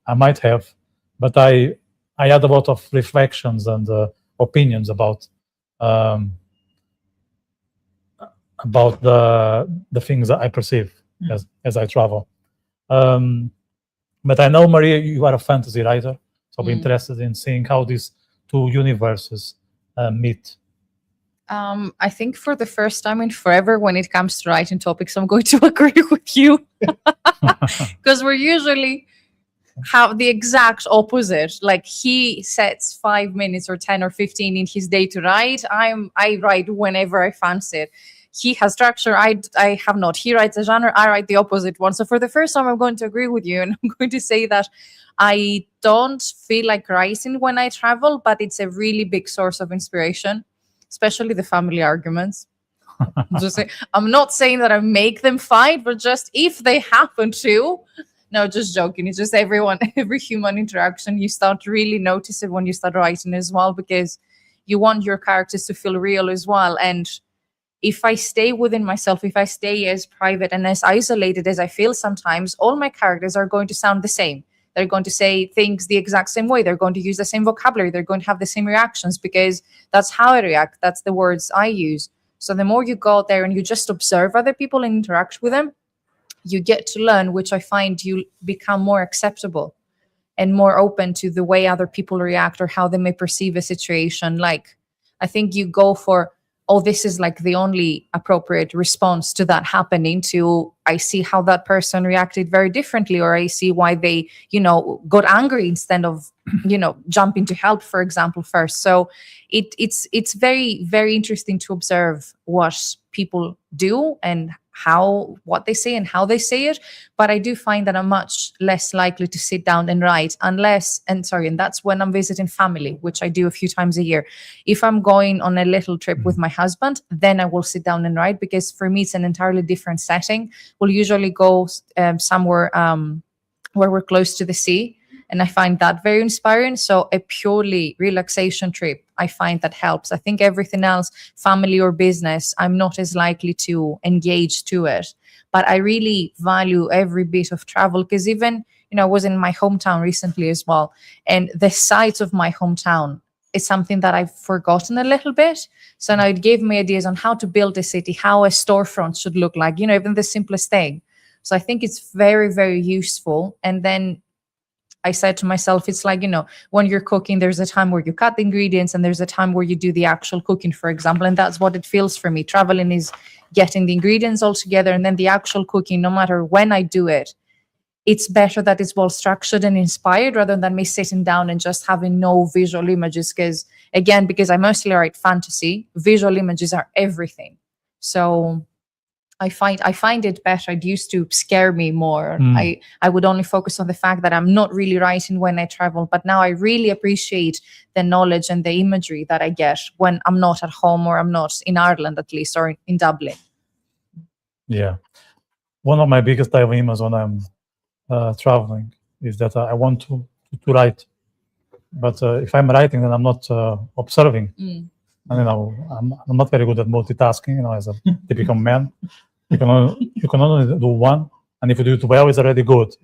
I might have, but I add a lot of reflections and opinions about the things that I perceive as I travel. But I know, Maria, you are a fantasy writer, so I'll be interested in seeing how these 2 universes meet. I think for the first time in forever, when it comes to writing topics, I'm going to agree with you, because we're usually have the exact opposite. Like he sets 5 minutes or 10 or 15 in his day to write. I write whenever I fancy it. He has structure. I have not. He writes a genre. I write the opposite one. So for the first time, I'm going to agree with you, and I'm going to say that I don't feel like writing when I travel, but it's a really big source of inspiration, especially the family arguments. I'm not saying that I make them fight, but just if they happen to. No, just joking. It's just every human interaction, you start really noticing when you start writing as well, because you want your characters to feel real as well. And if I stay within myself, if I stay as private and as isolated as I feel sometimes, all my characters are going to sound the same. They're going to say things the exact same way. They're going to use the same vocabulary. They're going to have the same reactions, because that's how I react. That's the words I use. So the more you go out there and you just observe other people and interact with them, you get to learn, which I find you become more acceptable and more open to the way other people react or how they may perceive a situation. Like, I think you go for, oh, this is like the only appropriate response to that happening, to I see how that person reacted very differently, or I see why they, got angry instead of, jumping to help, for example, first. So it's very, very interesting to observe what people do and what they say and how they say it. But I do find that I'm much less likely to sit down and write and that's when I'm visiting family, which I do a few times a year. If I'm going on a little trip with my husband, then I will sit down and write, because for me, it's an entirely different setting. We'll usually go somewhere where we're close to the sea, and I find that very inspiring. So a purely relaxation trip, I find that helps. I think everything else, family or business, I'm not as likely to engage to it. But I really value every bit of travel, because even, I was in my hometown recently as well. And the sights of my hometown is something that I've forgotten a little bit. So now it gave me ideas on how to build a city, how a storefront should look like, even the simplest thing. So I think it's very, very useful. And then I said to myself, it's like, when you're cooking, there's a time where you cut the ingredients and there's a time where you do the actual cooking, for example. And that's what it feels for me. Traveling is getting the ingredients all together, and then the actual cooking, no matter when I do it, it's better that it's well structured and inspired rather than me sitting down and just having no visual images. Because I mostly write fantasy, visual images are everything. So I find it better. It used to scare me more. I would only focus on the fact that I'm not really writing when I travel, but now I really appreciate the knowledge and the imagery that I get when I'm not at home, or I'm not in Ireland at least, or in Dublin. Yeah. One of my biggest dilemmas when I'm traveling is that I want to write, but if I'm writing, then I'm not observing. And I'm not very good at multitasking. As a typical man, you can only do one, and if you do it well, it's already good.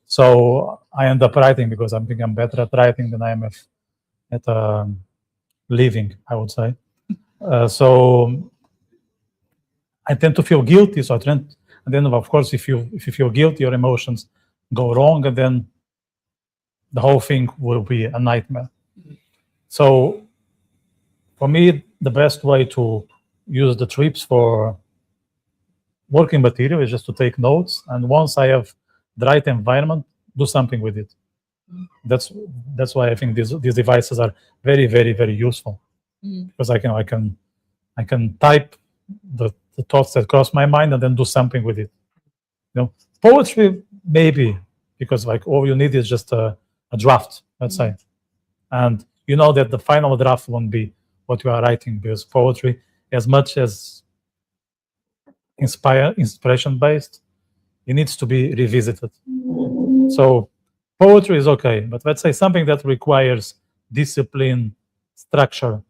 So I end up writing because I think I'm better at writing than I am at living, I would say. So I tend to feel guilty. So and then, of course, if you feel guilty, your emotions go wrong, and then the whole thing will be a nightmare. So for me, the best way to use the trips for working material is just to take notes, and once I have the right environment, do something with it. That's why I think these devices are very, very, very useful, because I can type the thoughts that cross my mind and then do something with it. Poetry maybe, because all you need is just a draft, let's say, and you know that the final draft won't be what you are writing, because poetry, as much as inspiration based, it needs to be revisited. So poetry is okay, but let's say something that requires discipline, structure,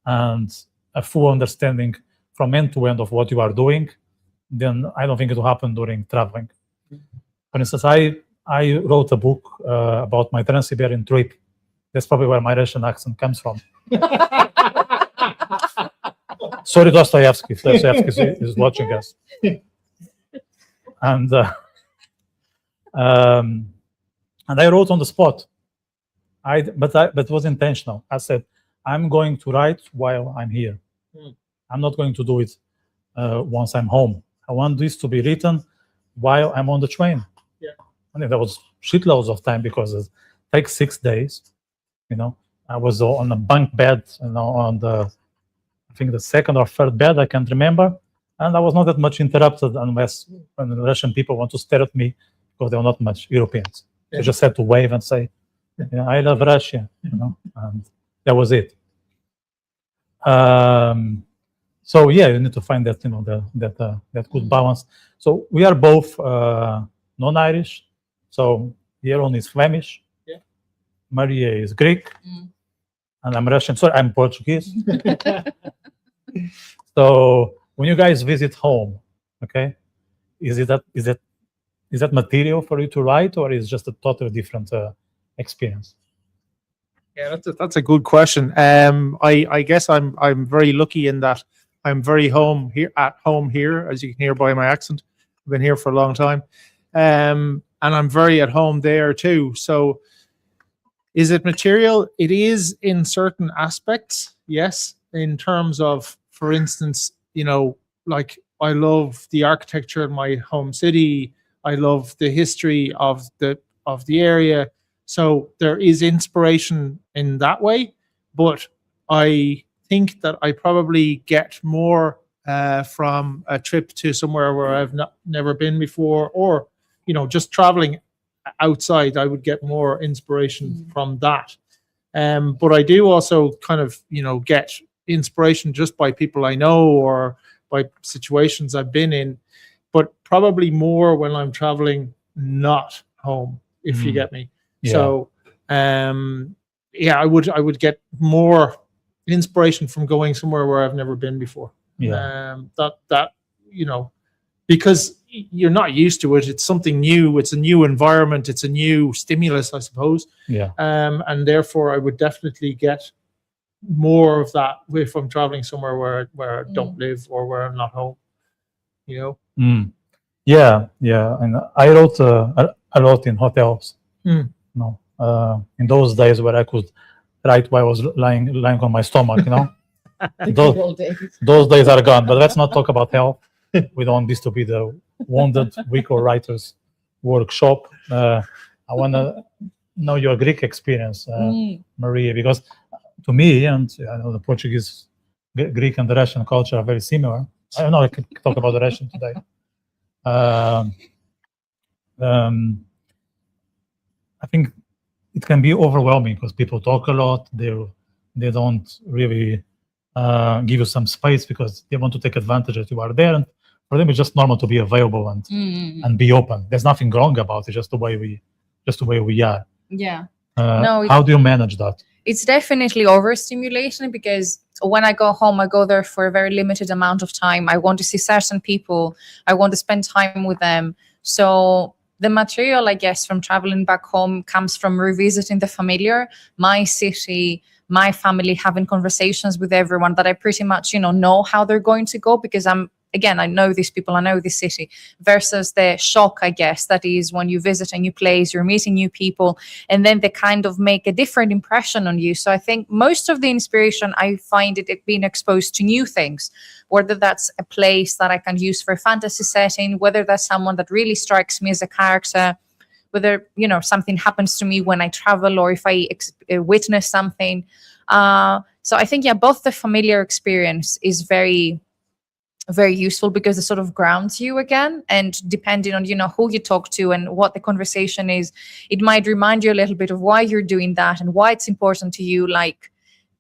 and a full understanding from end to end of what you are doing, then I don't think it will happen during traveling. For instance, I wrote a book about my Trans-Siberian trip. That's probably where my Russian accent comes from. Sorry, Dostoevsky, if Dostoevsky is watching us. And I wrote on the spot. But it was intentional. I said, I'm going to write while I'm here. I'm not going to do it once I'm home. I want this to be written while I'm on the train. Yeah. I think that was shitloads of time, because it takes 6 days. I was on a bunk bed, on I think the second or third bed, I can't remember, and I was not that much interrupted, unless when the Russian people want to stare at me, because there were not much Europeans. Yeah. They just had to wave and say, I love Russia, and that was it. So yeah, you need to find that that good balance. So we are both non-Irish. So Jeroen is Flemish. Yeah. Maria is Greek, and I'm Russian. Sorry, I'm Portuguese. So when you guys visit home, okay, is that material for you to write, or is it just a totally different experience? Yeah, that's a good question. I guess I'm very lucky in that I'm very at home here, as you can hear by my accent. I've been here for a long time, and I'm very at home there too. So, is it material? It is in certain aspects, yes. In terms of, for instance, like I love the architecture in my home city. I love the history of the area. So there is inspiration in that way, but I think that I probably get more from a trip to somewhere where I've never been before, or just traveling outside. I would get more inspiration from that. But I do also kind of get inspiration just by people I know or by situations I've been in, but probably more when I'm traveling not home, if you get me. Yeah. So, I would get more inspiration from going somewhere where I've never been before. Yeah. Because you're not used to it. It's something new. It's a new environment. It's a new stimulus, I suppose. Yeah. And therefore, I would definitely get more of that if I'm traveling somewhere where I don't live or where I'm not home. Yeah. And I wrote a lot in hotels. No, in those days where I could write while I was lying on my stomach, those days are gone. But let's not talk about health. We don't want this to be the Wounded Wicklow Writers Workshop. I want to know your Greek experience, Maria, because to me, and I know the Portuguese, Greek, and the Russian culture are very similar. I don't know. I could talk about the Russian today. I think it can be overwhelming because people talk a lot. They don't really give you some space because they want to take advantage that you are there. And for them, it's just normal to be available and be open. There's nothing wrong about it. Just the way we are. Yeah. How do you manage that? It's definitely overstimulation because when I go home, I go there for a very limited amount of time. I want to see certain people. I want to spend time with them. So the material, I guess, from traveling back home comes from revisiting the familiar, my city, my family, having conversations with everyone that I pretty much, know how they're going to go because I know these people, I know this city, versus the shock, I guess, that is when you visit a new place, you're meeting new people, and then they kind of make a different impression on you. So I think most of the inspiration, I find it being exposed to new things, whether that's a place that I can use for a fantasy setting, whether that's someone that really strikes me as a character, whether, something happens to me when I travel or if I witness something. So I think, both the familiar experience is very useful because it sort of grounds you again, and depending on who you talk to and what the conversation is, it might remind you a little bit of why you're doing that and why it's important to you. Like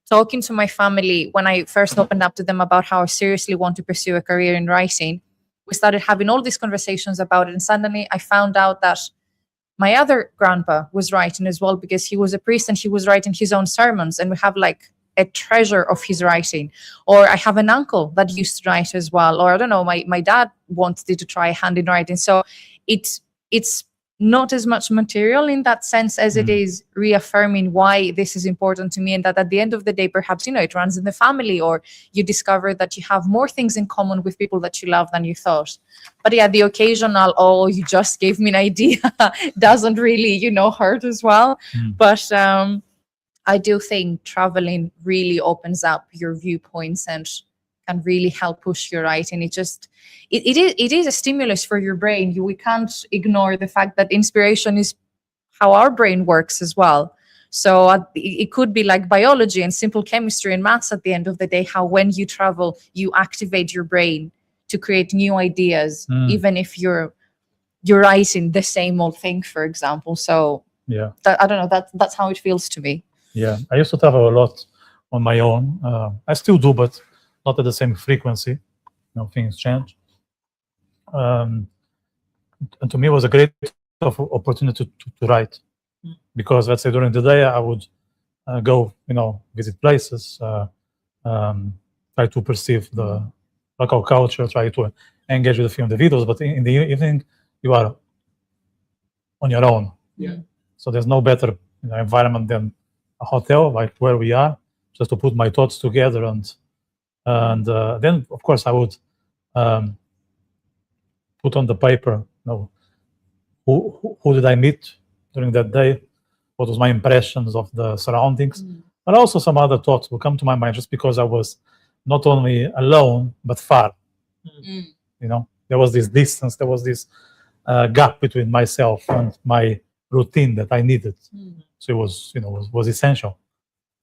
talking to my family when I first opened up to them about how I seriously want to pursue a career in writing, we started having all these conversations about it, and suddenly I found out that my other grandpa was writing as well because he was a priest and he was writing his own sermons, and we have like a treasure of his writing. Or I have an uncle that used to write as well, or I don't know, my dad wanted to try a hand in writing. So it's not as much material in that sense as it is reaffirming why this is important to me, and that at the end of the day, perhaps it runs in the family, or you discover that you have more things in common with people that you love than you thought. But the occasional you just gave me an idea doesn't really hurt as well. But I do think traveling really opens up your viewpoints and can really help push your writing. It is a stimulus for your brain. We can't ignore the fact that inspiration is how our brain works as well. So it could be like biology and simple chemistry and maths at the end of the day, how when you travel, you activate your brain to create new ideas, even if you're writing the same old thing, for example. So I don't know, that's how it feels to me. Yeah, I used to travel a lot on my own. I still do, but not at the same frequency. Things change. And to me, it was a great opportunity to write, because let's say during the day I would go, visit places, try to perceive the local culture, try to engage with the film, the videos. But in the evening, you are on your own. Yeah. So there's no better environment than a hotel like where we are, just to put my thoughts together, and then of course I would put on the paper, who did I meet during that day, what was my impressions of the surroundings, but also some other thoughts will come to my mind just because I was not only alone but far. There was this distance, there was this gap between myself and my routine that I needed. So it was, was essential,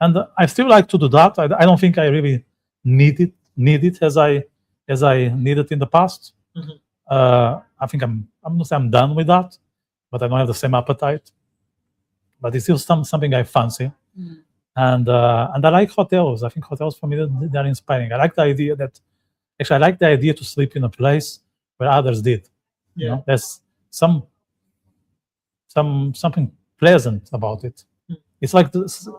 and I still like to do that. I don't think I really need it as I needed in the past. I think I'm not saying I'm done with that, but I don't have the same appetite. But it's still something I fancy, and I like hotels. I think hotels for me they're inspiring. I like the idea to sleep in a place where others did. There's something pleasant about it. It's like this.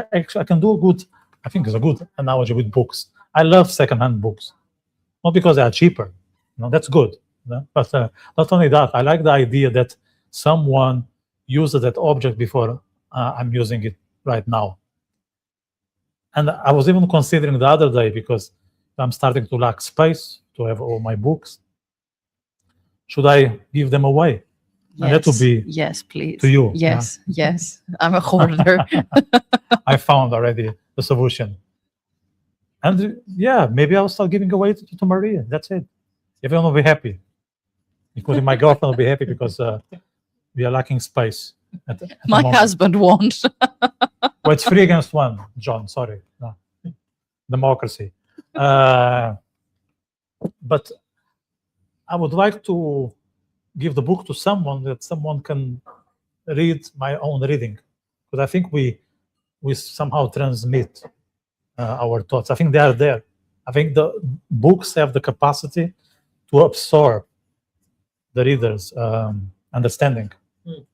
I can do I think it's a good analogy with books. I love secondhand books, not because they are cheaper. That's good. But not only that, I like the idea that someone used that object before I'm using it right now. And I was even considering the other day, because I'm starting to lack space to have all my books. Should I give them away? And that would be yes, please. to you. Yes, yes. I'm a hoarder. I found already the solution. And yeah, maybe I'll start giving away to Maria. That's it. Everyone will be happy, including my girlfriend will be happy because we are lacking space. At the My moment. husband won't. Well, it's 3 against 1, John. Sorry. No. Democracy. But I would like to give the book to someone that someone can read my own reading. Because I think we somehow transmit our thoughts. I think they are there. I think the books have the capacity to absorb the reader's understanding.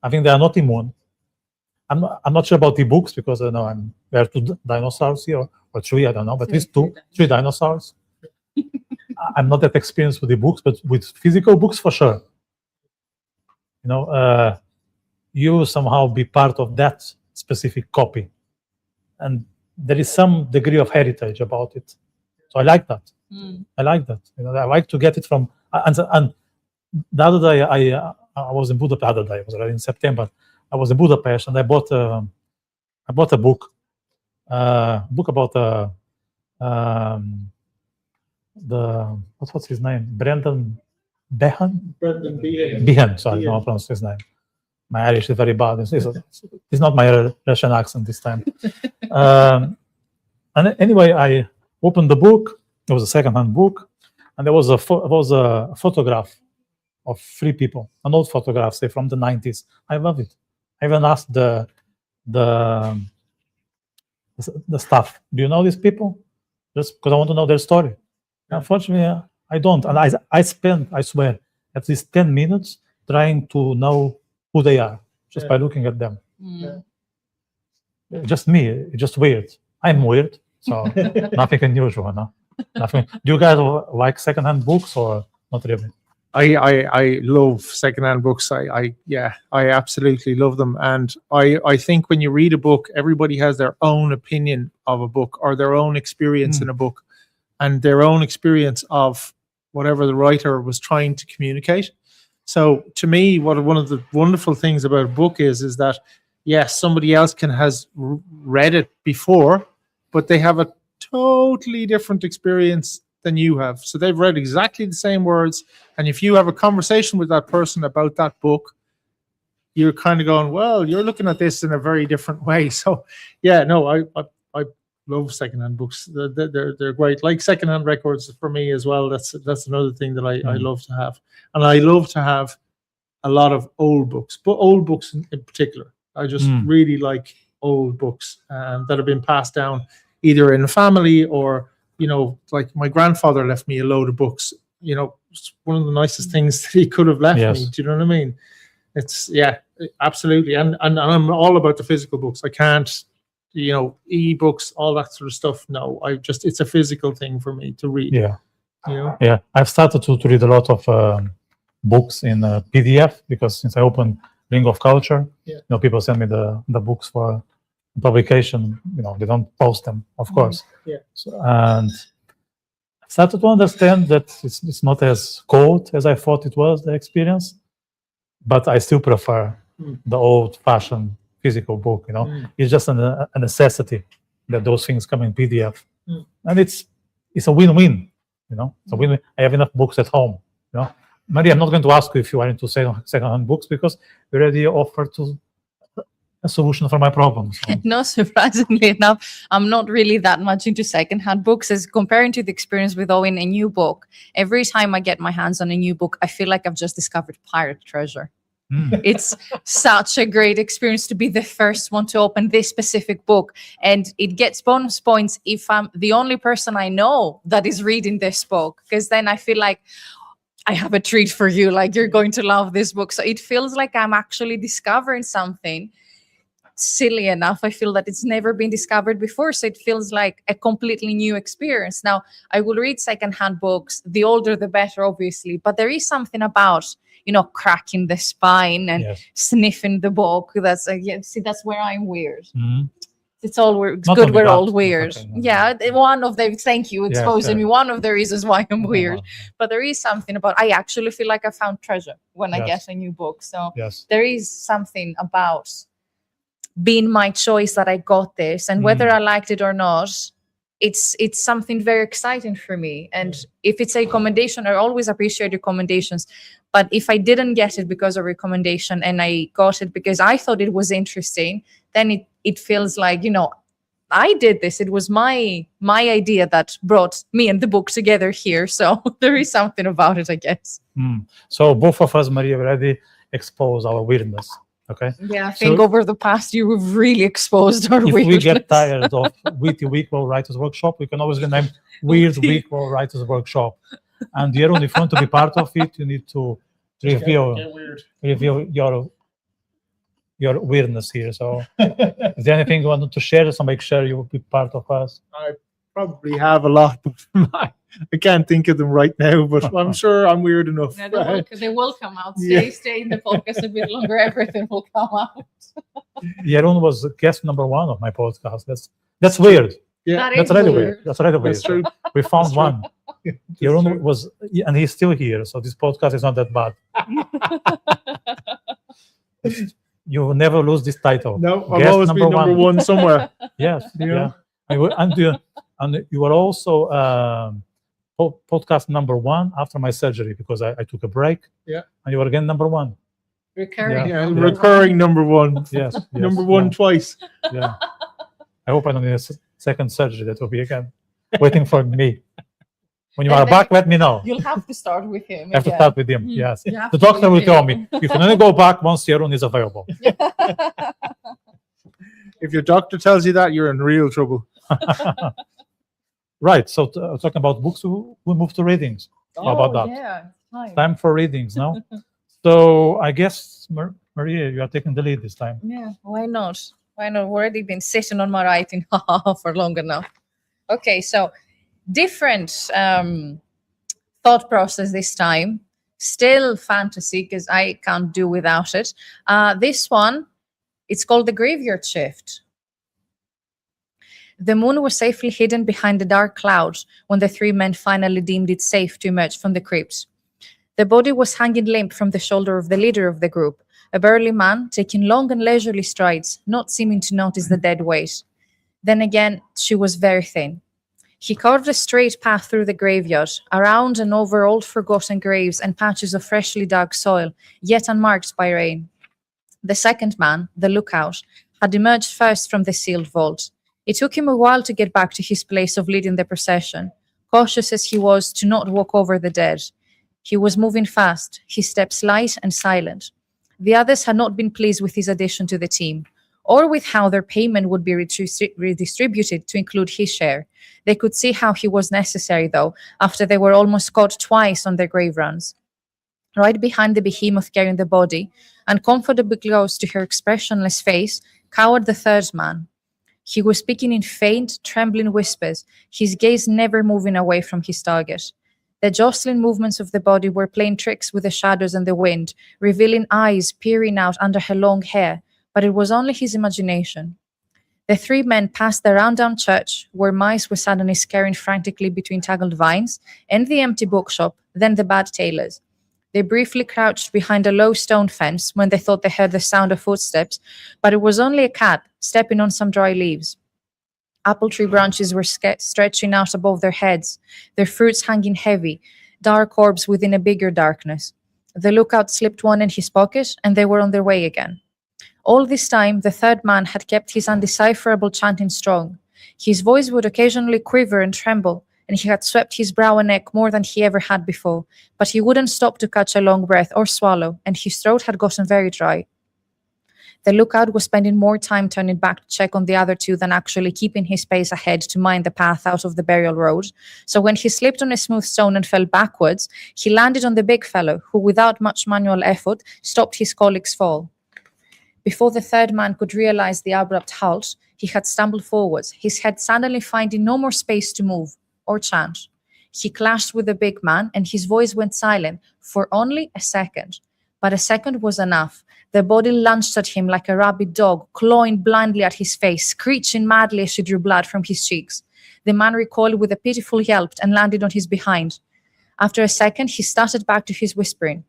I think they are not immune. I'm not sure about the books because I know there are 2 dinosaurs here or 3, I don't know, but at least 3 dinosaurs. I'm not that experienced with the books, but with physical books for sure. You know, you somehow be part of that specific copy, and there is some degree of heritage about it. So I like that. I like that. You know, I like to get it from. And the other day, I was in Budapest. The other day, it was already in September. I was in Budapest, and I bought a book about what's his name? Brendan Behan. Behan. Sorry, no, I pronounced his name. My Irish is very bad. It's not my Russian accent this time. And anyway, I opened the book. It was a second-hand book, and there was a photograph of 3 people, an old photograph, say from the 90s. I love it. I even asked the staff, "Do you know these people?" Just because I want to know their story. Unfortunately, I don't, and I spent, I swear, at least 10 minutes trying to know who they are just by looking at them. Just me, it's just weird. I'm weird, so nothing unusual, no? Nothing. Do you guys like secondhand books or not really? I love secondhand books. I absolutely love them. And I think when you read a book, everybody has their own opinion of a book or their own experience in a book and their own experience of whatever the writer was trying to communicate. So to me, one of the wonderful things about a book is that, yes, somebody else has read it before, but they have a totally different experience than you have. So they've read exactly the same words. And if you have a conversation with that person about that book, you're kind of going, well, you're looking at this in a very different way. So yeah, no, I love secondhand books. They're great. Like secondhand records for me as well. That's another thing that I love to have. And I love to have a lot of old books, but old books in particular. I just really like old books that have been passed down either in a family or, you know, like my grandfather left me a load of books. You know, it's one of the nicest things that he could have left me. Do you know what I mean? It's, yeah, absolutely. And I'm all about the physical books. I can't, you know, e-books, all that sort of stuff. No, it's a physical thing for me to read. Yeah. You know? Yeah. I've started to read a lot of books in PDF because since I opened Ring of Culture, you know, people send me the books for publication. You know, they don't post them, of course. So, and I started to understand that it's not as cold as I thought it was, the experience, but I still prefer the old-fashioned physical book. You know, it's just a necessity that those things come in PDF, and it's a win-win. You know, it's a win-win. I have enough books at home. You know, Maria, I'm not going to ask you if you are into second-hand books because we already offered a solution for my problems. So. No, surprisingly enough, I'm not really that much into secondhand books. As comparing to the experience with owning a new book, every time I get my hands on a new book, I feel like I've just discovered pirate treasure. It's such a great experience to be the first one to open this specific book. And it gets bonus points if I'm the only person I know that is reading this book, because then I feel like I have a treat for you. Like, you're going to love this book. So it feels like I'm actually discovering something. Silly enough, I feel that it's never been discovered before, so it feels like a completely new experience. Now, I will read secondhand books, the older the better, obviously, but there is something about, you know, cracking the spine and sniffing the book. That's that's where I'm weird. it's all it's Not good. only We're that, all it's weird. okay, Yeah, one of them. Thank you, exposing yeah. me. One of the reasons why I'm weird. Well, But there is something about. I actually feel like I found treasure when I Yes. get a new book. So yes. there is something about being my choice that I got this, and whether Mm. I liked it or not, it's something very exciting for me. And if it's a recommendation, I always appreciate recommendations. But if I didn't get it because of recommendation and I got it because I thought it was interesting, then it feels like, I did this. It was my idea that brought me and the book together here. So there is something about it, I guess. So both of us, Maria, already exposed our weirdness. Okay. Yeah, I So- think over the past year we've really exposed our If we weirdness. get tired of Witty Wicklow Writers Workshop, we can always rename Weird Wicklow Writers Workshop. And Jeroen, if you want to be part of it, you need to reveal your weirdness here. So is there anything you wanted to share? So make sure you will be part of us. I probably have a lot, but I can't think of them right now, but I'm sure I'm weird enough. Yeah, they will come out. Yeah. Stay in the podcast a bit longer. Everything will come out. Jeroen was guest number 1 of my podcast. That's weird. Yeah, That That's is really weird. weird. That's really weird. that's true. We found That's true. one. Jeroen was, and he's still here. So this podcast is not that bad. You will never lose this title. No, I've Guest always been number number one somewhere. Yes, Yeah. yeah. And you were also podcast number 1 after my surgery because I took a break. Yeah. And you were again number 1. Recurring. Yeah, number recurring number one. Yes. Number one twice. Yeah. I hope I don't need a second surgery. That will be again waiting for me. When you And are then back, let me know. You'll have to start with him. I have to again. start with him. Mm, Yes. you have The to doctor with will tell him. me you can only go back once Jeroen is available. If your doctor tells you that, you're in real trouble. Right. So talking about books, we move to readings. How about that? Yeah. Fine. Time for readings now. So I guess Maria, you are taking the lead this time. Yeah, why not? Why not? We've already been sitting on my writing for long enough. Okay, so different thought process this time. Still fantasy because I can't do without it. This one, it's called The Graveyard Shift. The moon was safely hidden behind the dark clouds when the 3 men finally deemed it safe to emerge from the crypt. The body was hanging limp from the shoulder of the leader of the group, a burly man taking long and leisurely strides, not seeming to notice the dead weight. Then again, she was very thin. He carved a straight path through the graveyard, around and over old forgotten graves and patches of freshly dug soil, yet unmarked by rain. The second man, the lookout, had emerged first from the sealed vault. It took him a while to get back to his place of leading the procession, cautious as he was to not walk over the dead. He was moving fast, his steps light and silent. The others had not been pleased with his addition to the team, or with how their payment would be redistributed to include his share. They could see how he was necessary, though, after they were almost caught twice on their grave runs. Right behind the behemoth carrying the body, uncomfortably close to her expressionless face, cowered the third man. He was speaking in faint, trembling whispers, his gaze never moving away from his target. The jostling movements of the body were playing tricks with the shadows and the wind, revealing eyes peering out under her long hair, but it was only his imagination. The 3 men passed the rundown church, where mice were suddenly scurrying frantically between tangled vines, and the empty bookshop, then the bad tailors. They briefly crouched behind a low stone fence when they thought they heard the sound of footsteps, but it was only a cat stepping on some dry leaves. Apple tree branches were stretching out above their heads, their fruits hanging heavy, dark orbs within a bigger darkness. The lookout slipped one in his pocket, and they were on their way again. All this time, the third man had kept his undecipherable chanting strong. His voice would occasionally quiver and tremble, and he had swept his brow and neck more than he ever had before, but he wouldn't stop to catch a long breath or swallow, and his throat had gotten very dry. The lookout was spending more time turning back to check on the other 2 than actually keeping his pace ahead to mind the path out of the burial road. So when he slipped on a smooth stone and fell backwards, he landed on the big fellow, who without much manual effort stopped his colleague's fall. Before the third man could realize the abrupt halt, he had stumbled forwards, his head suddenly finding no more space to move or chant. He clashed with the big man, and his voice went silent for only a second. But a second was enough. The body lunged at him like a rabid dog, clawing blindly at his face, screeching madly as she drew blood from his cheeks. The man recoiled with a pitiful yelp and landed on his behind. After a second, he started back to his whispering.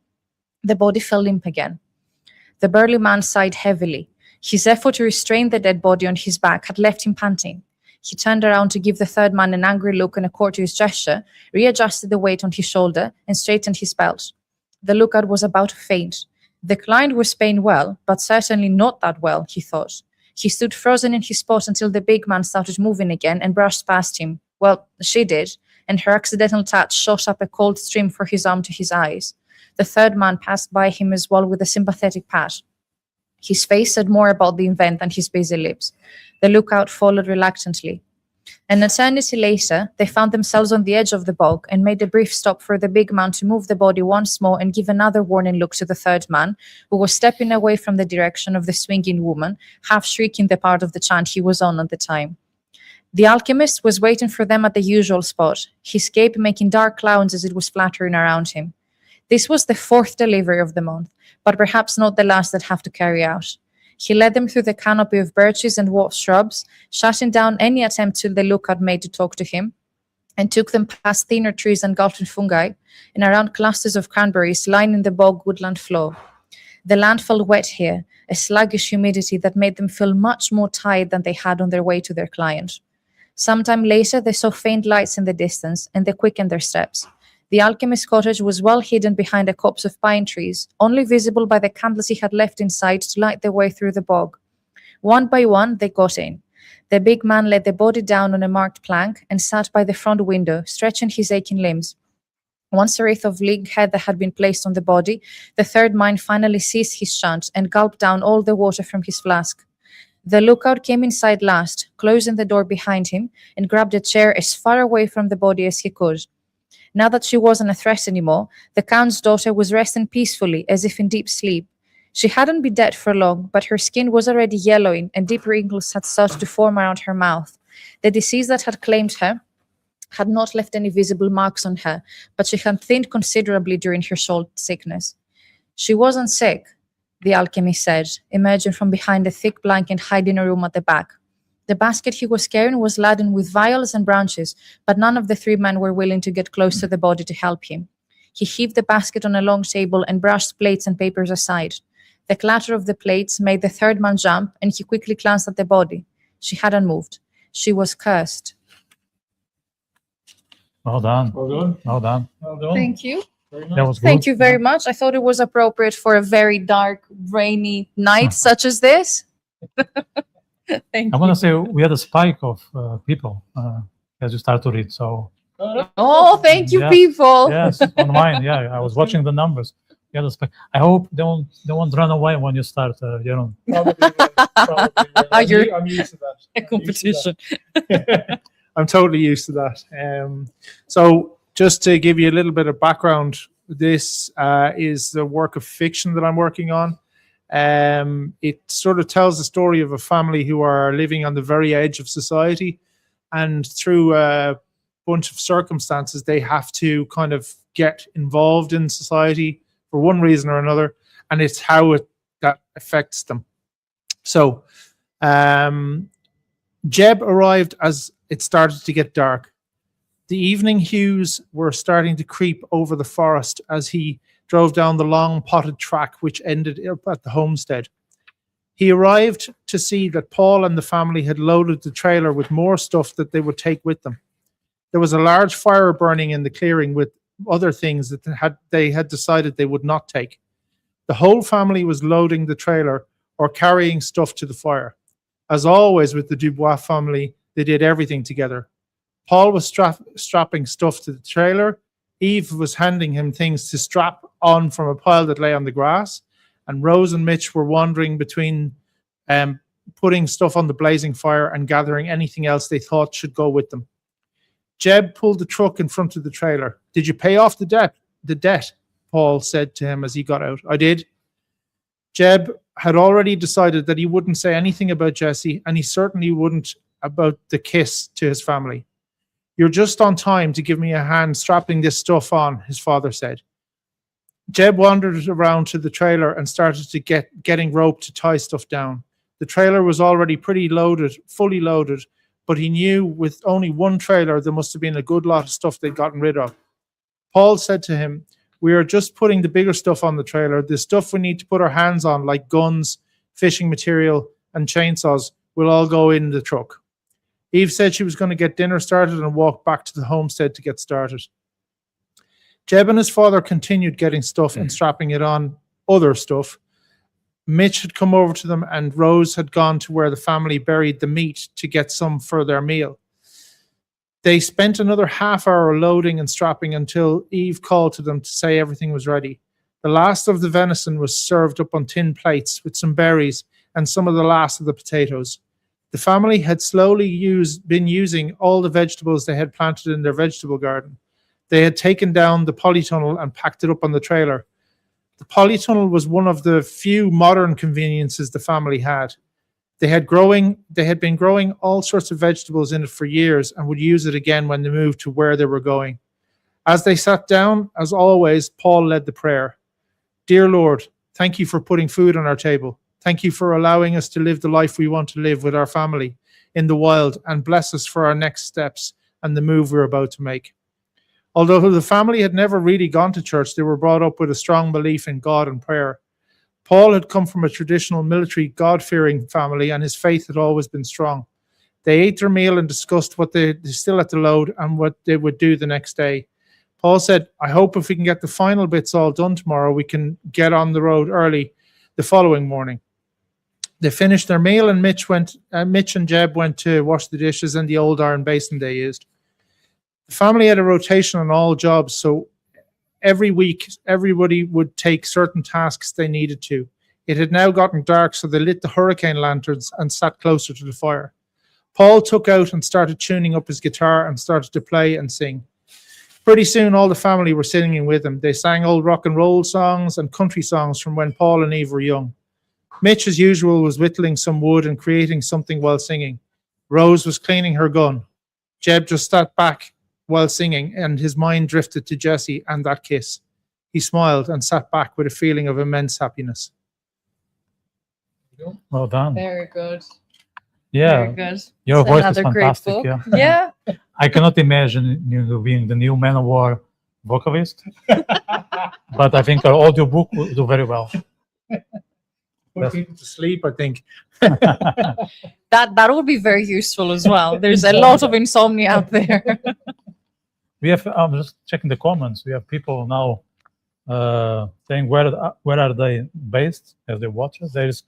The body fell limp again. The burly man sighed heavily. His effort to restrain the dead body on his back had left him panting. He turned around to give the third man an angry look and a courteous gesture, readjusted the weight on his shoulder, and straightened his belt. The lookout was about to faint. The client was paying well, but certainly not that well, he thought. He stood frozen in his spot until the big man started moving again and brushed past him. Well, she did, and her accidental touch shot up a cold stream from his arm to his eyes. The third man passed by him as well with a sympathetic pat. His face said more about the event than his busy lips. The lookout followed reluctantly. An eternity later, they found themselves on the edge of the bog and made a brief stop for the big man to move the body once more and give another warning look to the third man, who was stepping away from the direction of the swinging woman, half shrieking the part of the chant he was on at the time. The alchemist was waiting for them at the usual spot, his cape making dark clouds as it was fluttering around him. This was the fourth delivery of the month, but perhaps not the last they'd have to carry out. He led them through the canopy of birches and dwarf shrubs, shutting down any attempt till the lookout made to talk to him, and took them past thinner trees engulfed in fungi and around clusters of cranberries lining the bog woodland floor. The land felt wet here, a sluggish humidity that made them feel much more tired than they had on their way to their client. Sometime later, they saw faint lights in the distance, and they quickened their steps. The alchemist's cottage was well hidden behind a copse of pine trees, only visible by the candles he had left inside to light their way through the bog. One by one, they got in. The big man laid the body down on a marked plank and sat by the front window, stretching his aching limbs. Once a wreath of leek heather had been placed on the body, the third man finally ceased his chant and gulped down all the water from his flask. The lookout came inside last, closing the door behind him, and grabbed a chair as far away from the body as he could. Now that she wasn't a threat anymore, the Count's daughter was resting peacefully, as if in deep sleep. She hadn't been dead for long, but her skin was already yellowing, and deep wrinkles had started to form around her mouth. The disease that had claimed her had not left any visible marks on her, but she had thinned considerably during her short sickness. She wasn't sick, the alchemist said, emerging from behind a thick blanket hiding a room at the back. The basket he was carrying was laden with vials and branches, but none of the three men were willing to get close to the body to help him. He heaved the basket on a long table and brushed plates and papers aside. The clatter of the plates made the third man jump, and he quickly glanced at the body. She hadn't moved. She was cursed. Well done. Well done. Well done. Well done. Thank you. Very That nice. was good. Thank you very much. I thought it was appropriate for a very dark, rainy night such as this. Thank I you. want to say we had a spike of people as you start to read. So Oh, thank you, Yeah. people. yes, on mine, yeah, I was watching the numbers. We had a spike. I hope they won't run away when you start, Jeroen. Probably will. Probably will. You're- I'm used to that. A competition. I'm totally used to that. So just to give you a little bit of background, this is the work of fiction that I'm working on. It sort of tells the story of a family who are living on the very edge of society, and through a bunch of circumstances, they have to kind of get involved in society for one reason or another, and it's how that affects them. So Jeb arrived as it started to get dark. The evening hues were starting to creep over the forest as he drove down the long potted track which ended up at the homestead. He arrived to see that Paul and the family had loaded the trailer with more stuff that they would take with them. There was a large fire burning in the clearing with other things that they had decided they would not take. The whole family was loading the trailer or carrying stuff to the fire. As always with the Dubois family, they did everything together. Paul was strapping stuff to the trailer. Eve was handing him things to strap on from a pile that lay on the grass. And Rose and Mitch were wandering between putting stuff on the blazing fire and gathering anything else they thought should go with them. Jeb pulled the truck in front of the trailer. "Did you pay off the debt? The debt?" Paul said to him as he got out. "I did." Jeb had already decided that he wouldn't say anything about Jesse, and he certainly wouldn't about the kiss to his family. "You're just on time to give me a hand strapping this stuff on," his father said. Jeb wandered around to the trailer and started to getting rope to tie stuff down. The trailer was already pretty loaded, fully loaded, but he knew with only one trailer there must have been a good lot of stuff they'd gotten rid of. Paul said to him, "We are just putting the bigger stuff on the trailer. The stuff we need to put our hands on, like guns, fishing material, and chainsaws, will all go in the truck." Eve said she was going to get dinner started and walk back to the homestead to get started. Jeb and his father continued getting stuff and strapping it on other stuff. Mitch had come over to them and Rose had gone to where the family buried the meat to get some for their meal. They spent another half hour loading and strapping until Eve called to them to say everything was ready. The last of the venison was served up on tin plates with some berries and some of the last of the potatoes. The family had slowly been using all the vegetables they had planted in their vegetable garden. They had taken down the polytunnel and packed it up on the trailer. The polytunnel was one of the few modern conveniences the family had. They had been growing all sorts of vegetables in it for years and would use it again when they moved to where they were going. As they sat down, as always, Paul led the prayer. "Dear Lord, thank you for putting food on our table. Thank you for allowing us to live the life we want to live with our family in the wild, and bless us for our next steps and the move we're about to make." Although the family had never really gone to church, they were brought up with a strong belief in God and prayer. Paul had come from a traditional military, God-fearing family, and his faith had always been strong. They ate their meal and discussed what they still had to load and what they would do the next day. Paul said, "I hope if we can get the final bits all done tomorrow, we can get on the road early the following morning." They finished their meal and Mitch and Jeb went to wash the dishes in the old iron basin they used. The family had a rotation on all jobs, so every week everybody would take certain tasks they needed to. It had now gotten dark, so they lit the hurricane lanterns and sat closer to the fire. Paul took out and started tuning up his guitar and started to play and sing. Pretty soon all the family were singing with him. They sang old rock and roll songs and country songs from when Paul and Eve were young. Mitch, as usual, was whittling some wood and creating something while singing. Rose was cleaning her gun. Jeb just sat back while singing, and his mind drifted to Jessie and that kiss. He smiled and sat back with a feeling of immense happiness. Well done. Very good. Yeah, Very good. your It's voice is another great fantastic. book. Yeah. Yeah. I cannot imagine you being the new Man of War vocalist, but I think our audiobook will do very well. Put people to sleep, I think. That would be very useful as well. There's a lot of insomnia out there. We have. I'm just checking the comments. We have people now saying where are they based as they watch us. There is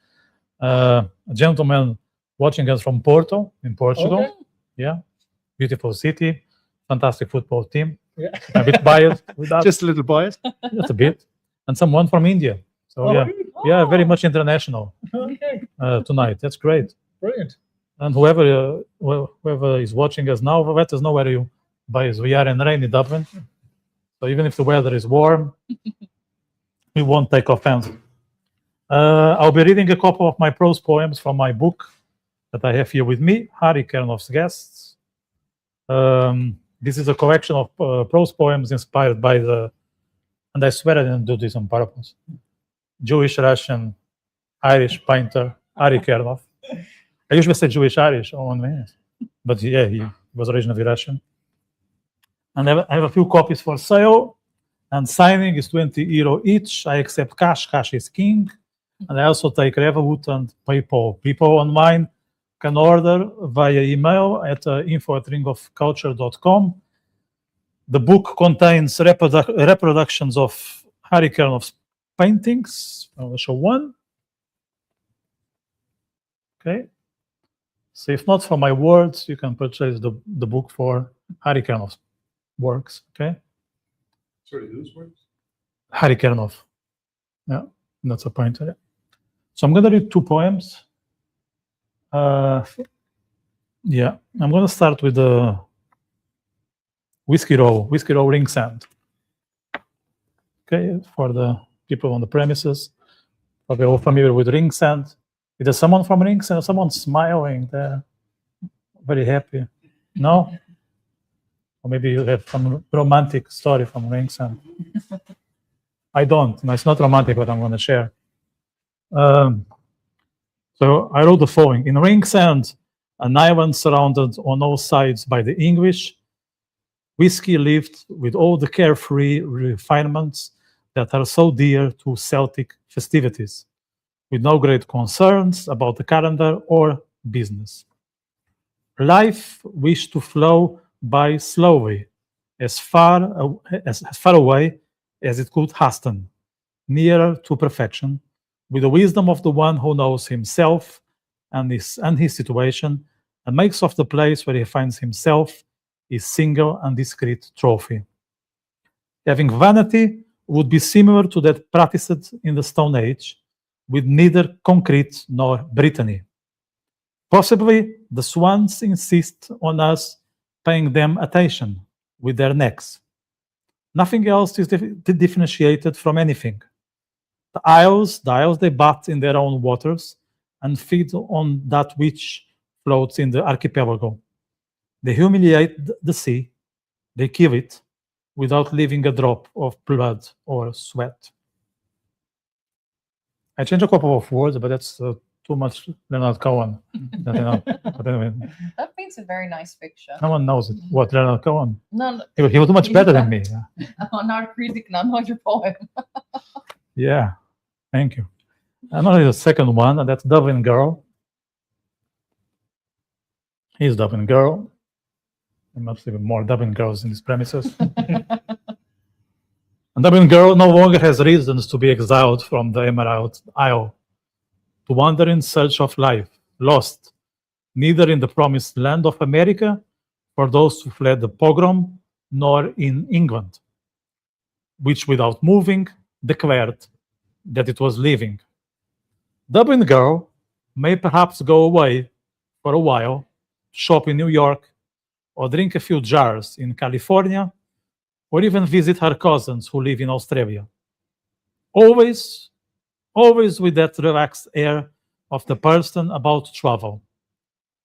a gentleman watching us from Porto in Portugal. Okay. Yeah, beautiful city, fantastic football team. Yeah. A bit biased with that, Just a little biased. just a bit, and someone from India. So yeah, very much international Okay, tonight. That's great. brilliant. And whoever is watching us now, let us know where you buy. We are in rainy Dublin, so even if the weather is warm, we won't take offense. I'll be reading a couple of my prose poems from my book that I have here with me, Harry Kernoff's Guests. This is a collection of prose poems inspired by and I swear I didn't do this on purpose, Jewish, Russian, Irish painter, Harry Kernoff. I usually say Jewish-Irish on 1 minute, but yeah, he was originally Russian. And I have a few copies for sale, and signing is €20 each. I accept cash. Cash is king. And I also take Revolut and PayPal. People on mine can order via email at info@ringofculture.com. The book contains reproductions of Harry Kernoff's paintings. I will show one. Okay. So if not for my words, you can purchase the book for Harry Kernoff's works. Okay. Sorry, whose works? Harry Kernoff. Yeah, that's a painter. Yeah. So I'm going to read 2 poems. Yeah, I'm going to start with the Whiskey Row Ring Sand. Okay, for the people on the premises, probably all familiar with Ring Sand. Is there someone from Ring Sand? Someone smiling there, very happy? No? Or maybe you have some romantic story from Ring Sand. I don't. And it's not romantic what I'm going to share. So I wrote the following. In Ringsend, an island surrounded on all sides by the English, whiskey lived with all the carefree refinements that are so dear to Celtic festivities, with no great concerns about the calendar or business. Life wished to flow by slowly, as far away as it could hasten, nearer to perfection, with the wisdom of the one who knows himself and his situation, and makes of the place where he finds himself his single and discreet trophy. Having vanity would be similar to that practiced in the Stone Age, with neither concrete nor Brittany. Possibly the swans insist on us paying them attention with their necks. Nothing else is differentiated from anything. The isles they bat in their own waters and feed on that which floats in the archipelago. They humiliate the sea, they kill it, without leaving a drop of blood or sweat. I changed a couple of words, but that's too much Leonard Cohen. But anyway, That paints a very nice picture. no one knows it. What, Leonard Cohen? No, He was much better than me. I'm not a critic, and I'm not your poem. Yeah, thank you. And only the second one, and that's Dublin Girl. He's Dublin Girl. There must be more Dublin girls in these premises. And Dublin Girl no longer has reasons to be exiled from the Emerald Isle, to wander in search of life, lost, neither in the promised land of America for those who fled the pogrom, nor in England, which without moving declared that it was leaving. Dublin Girl may perhaps go away for a while, shop in New York, or drink a few jars in California, or even visit her cousins who live in Australia. Always with that relaxed air of the person about to travel,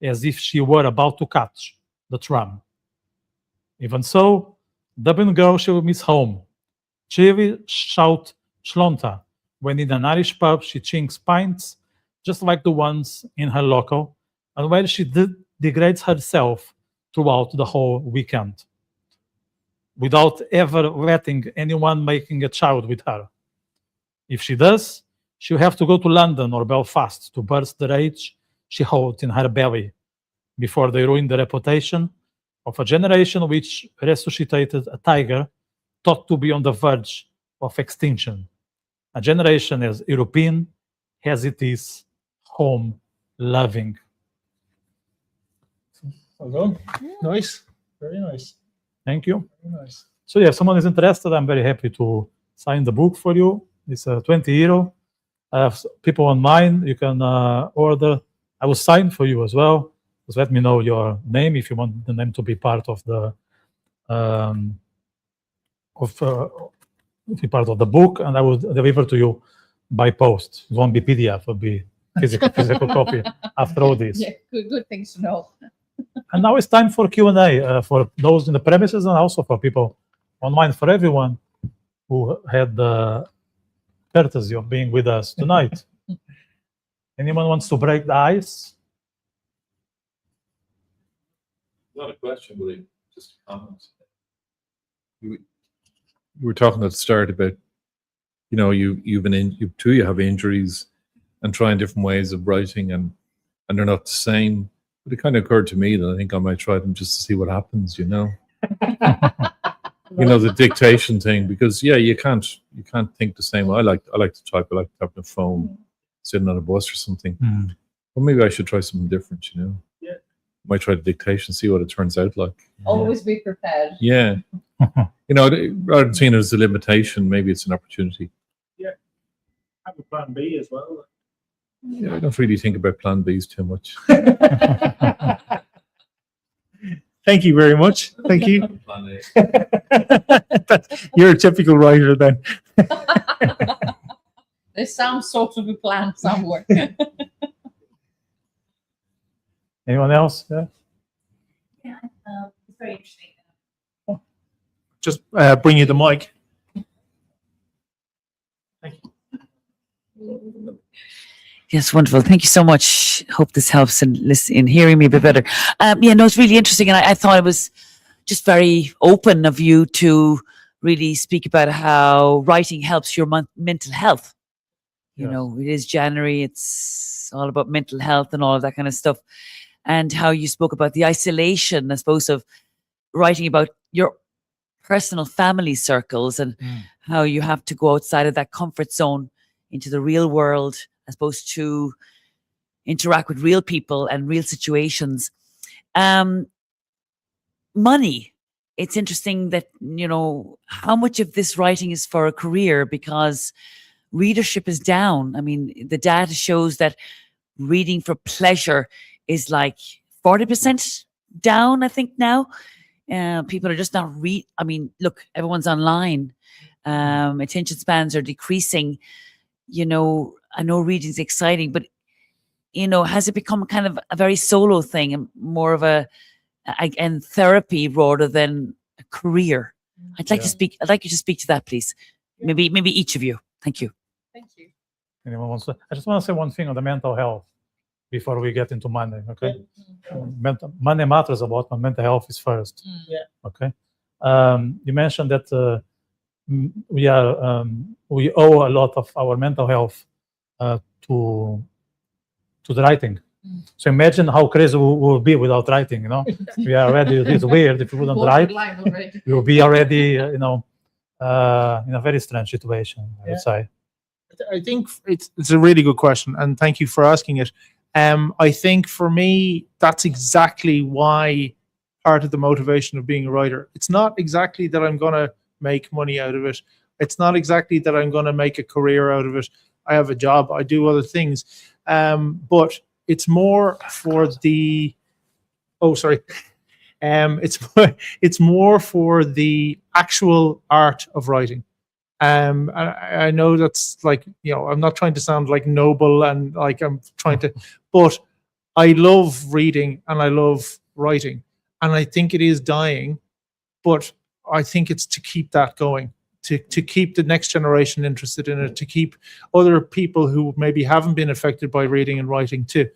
as if she were about to catch the tram. Even so, Dublin Girl she will miss home. She will shout Shlonta when in an Irish pub she chinks pints, just like the ones in her local, and where she degrades herself throughout the whole weekend, without ever letting anyone making a child with her. If she does, she'll have to go to London or Belfast to burst the rage she holds in her belly, before they ruin the reputation of a generation which resuscitated a tiger thought to be on the verge of extinction. A generation as European as it is home-loving. Well done. Nice. Very nice. Thank you. Very nice. So yeah, if someone is interested, I'm very happy to sign the book for you. It's €20. I have people online. You can order. I will sign for you as well. Just let me know your name if you want the name to be part of the part of the book, and I will deliver to you by post. It won't be PDF. It will be physical copy after all this. Yeah, good things to know. And now it's time for Q&A for those in the premises and also for people online, for everyone who had the courtesy of being with us tonight. Anyone wants to break the ice? Not a question, but just a comment. You were talking at the start about, you have injuries and trying different ways of writing, and they're not the same. But it kind of occurred to me that I think I might try them just to see what happens, the dictation thing, because you can't think the same way. I like to type. I like to type on a phone, sitting on a bus or something. Well, maybe I should try something different, Yeah. Might try the dictation, see what it turns out like. Always be prepared. Yeah. Rather than seeing it as a limitation, maybe it's an opportunity. Have a plan B as well. Yeah, I don't really think about plan Bs too much. Thank you very much. Thank you. Plan A. You're a typical writer then. There's some sort of a plan somewhere. Anyone else? Yeah. It's very interesting. Just bring you the mic. Yes, wonderful. Thank you so much. Hope this helps in hearing me a bit better. Yeah, no, it's really interesting. And I thought it was just very open of you to really speak about how writing helps your mental health. You Yes. know, it is January. It's all about mental health and all of that kind of stuff. And how you spoke about the isolation, I suppose, of writing about your personal family circles and how you have to go outside of that comfort zone into the real world, as opposed to interact with real people and real situations. Money. It's interesting that, how much of this writing is for a career, because readership is down. I mean, the data shows that reading for pleasure is like 40% down, I think now. People are just not I mean, look, everyone's online. Attention spans are decreasing. I know reading's exciting, but has it become kind of a very solo thing and more of a therapy rather than a career? I'd like you to speak to that, please. Yeah. Maybe each of you. Thank you. Thank you. Anyone wants to? I just want to say one thing on the mental health before we get into money. Okay, money matters a lot, but mental health is first. Yeah. Okay. You mentioned that we owe a lot of our mental health to the writing. So imagine how crazy we will be without writing. We are already this weird. If we wouldn't write, we will be already in a very strange situation, I would say. I think it's a really good question, and thank you for asking it. I think for me, that's exactly why part of the motivation of being a writer. It's not exactly that I'm going to make money out of it. It's not exactly that I'm going to make a career out of it. I have a job. I do other things. But it's more for the... Oh, sorry. It's more for the actual art of writing. I know that's like, I'm not trying to sound like noble and like I'm trying to, but I love reading and I love writing, and I think it is dying, but I think it's to keep that going, to keep the next generation interested in it, to keep other people who maybe haven't been affected by reading and writing, to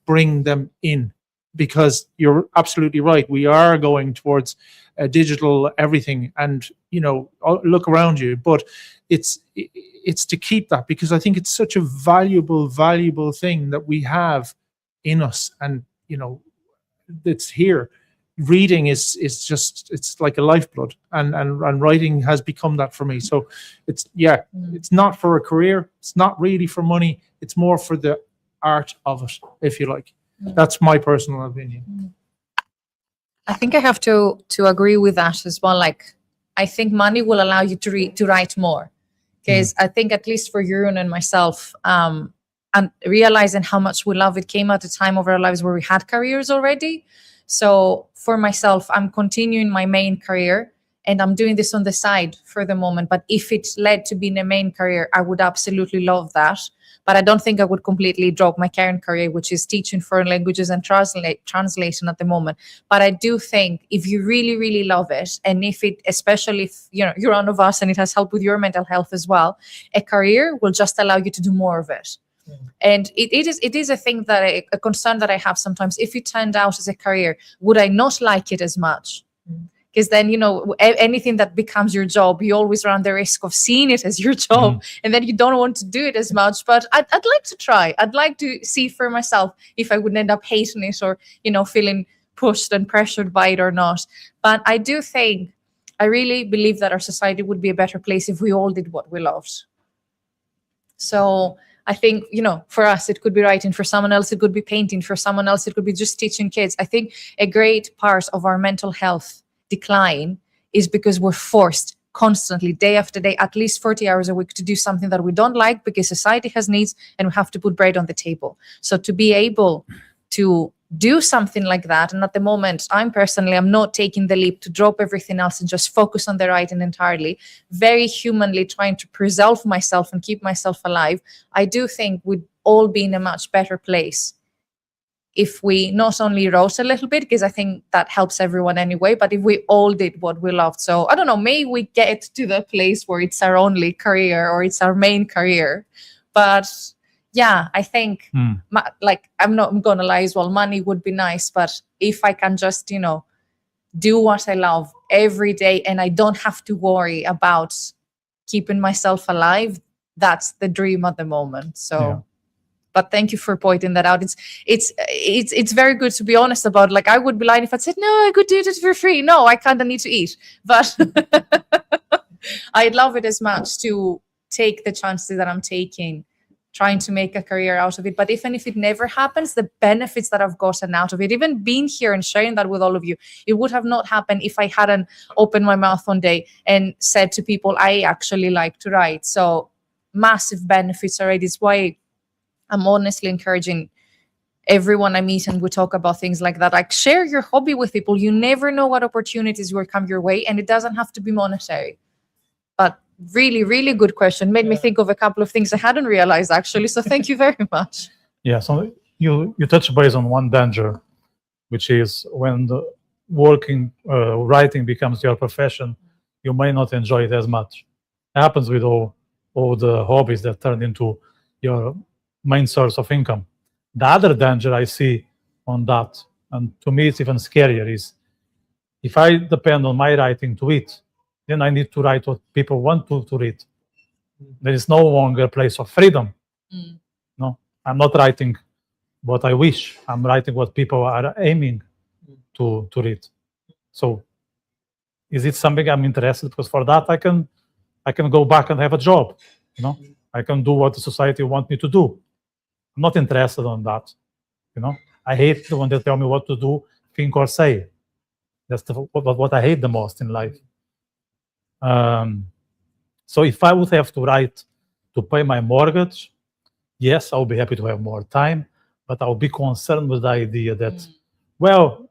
bring them in. Because you're absolutely right, we are going towards digital everything, and look around you. But it's to keep that, because I think it's such a valuable thing that we have in us, and it's here. Reading is it's like a lifeblood, and writing has become that for me. So it's not for a career. It's not really for money. It's more for the art of it, if you like. That's my personal opinion. I think I have to agree with that as well. Like, I think money will allow you to write more, because I think, at least for Jeroen and myself, and realizing how much we love it came at a time of our lives where we had careers already. So for myself, I'm continuing my main career and I'm doing this on the side for the moment. But if it led to being a main career, I would absolutely love that. But I don't think I would completely drop my current career, which is teaching foreign languages and translation at the moment. But I do think if you really, really love it, and especially if you're one of us and it has helped with your mental health as well, a career will just allow you to do more of it. And it is a thing that a concern that I have sometimes. If it turned out as a career, would I not like it as much? Because then, anything that becomes your job, you always run the risk of seeing it as your job, and then you don't want to do it as much. But I'd like to try. I'd like to see for myself if I would end up hating it or, feeling pushed and pressured by it or not. But I really believe that our society would be a better place if we all did what we loved. So I think, for us, it could be writing. For someone else, it could be painting. For someone else, it could be just teaching kids. I think a great part of our mental health decline is because we're forced constantly, day after day, at least 40 hours a week, to do something that we don't like because society has needs and we have to put bread on the table. So to be able to do something like that, and at the moment, I'm not taking the leap to drop everything else and just focus on the writing entirely, very humanly trying to preserve myself and keep myself alive. I do think we'd all be in a much better place if we not only wrote a little bit, because I think that helps everyone anyway, but if we all did what we loved. So I don't know, maybe we get to the place where it's our only career or it's our main career. But yeah, I think Mm. like I'm not gonna lie as well. Money would be nice, but if I can just do what I love every day and I don't have to worry about keeping myself alive, that's the dream at the moment. So. Yeah. But thank you for pointing that out. It's very good to be honest about. Like I would be lying if I said no, I could do it for free. No, I kind of need to eat. But I'd love it as much to take the chances that I'm taking, trying to make a career out of it. But even if it never happens, the benefits that I've gotten out of it, even being here and sharing that with all of you, it would have not happened if I hadn't opened my mouth one day and said to people, I actually like to write. So massive benefits already. It's why I'm honestly encouraging everyone I meet and we talk about things like that. Like share your hobby with people. You never know what opportunities will come your way, and it doesn't have to be monetary. But really, really good question. Made me think of a couple of things I hadn't realized actually. So thank you very much. Yeah, so you touch base on one danger, which is when the writing becomes your profession, you may not enjoy it as much. It happens with all the hobbies that turn into your main source of income. The other danger I see on that, and to me it's even scarier, is if I depend on my writing to eat, then I need to write what people want to read. There is no longer a place of freedom. No, I'm not writing what I wish. I'm writing what people are aiming to read. So is it something I'm interested? Because for that I can go back and have a job. I can do what the society wants me to do. I'm not interested in that. I hate when they tell me what to do, think or say. That's what I hate the most in life. So if I would have to write to pay my mortgage, yes, I'll be happy to have more time, but I'll be concerned with the idea that, well,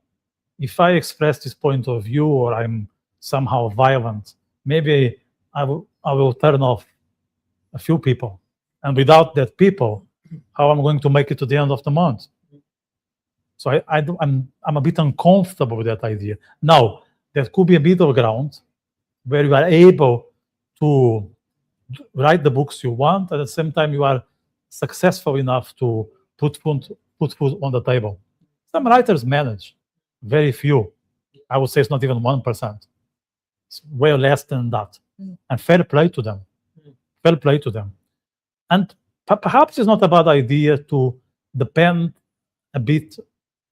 if I express this point of view or I'm somehow violent, maybe I will turn off a few people. And without that people, how am I going to make it to the end of the month? So I'm a bit uncomfortable with that idea. Now, there could be a middle ground where you are able to write the books you want, at the same time you are successful enough to put food on the table. Some writers manage, very few. I would say it's not even 1%. It's way less than that. And fair play to them. Fair play to them. And perhaps it's not a bad idea to depend a bit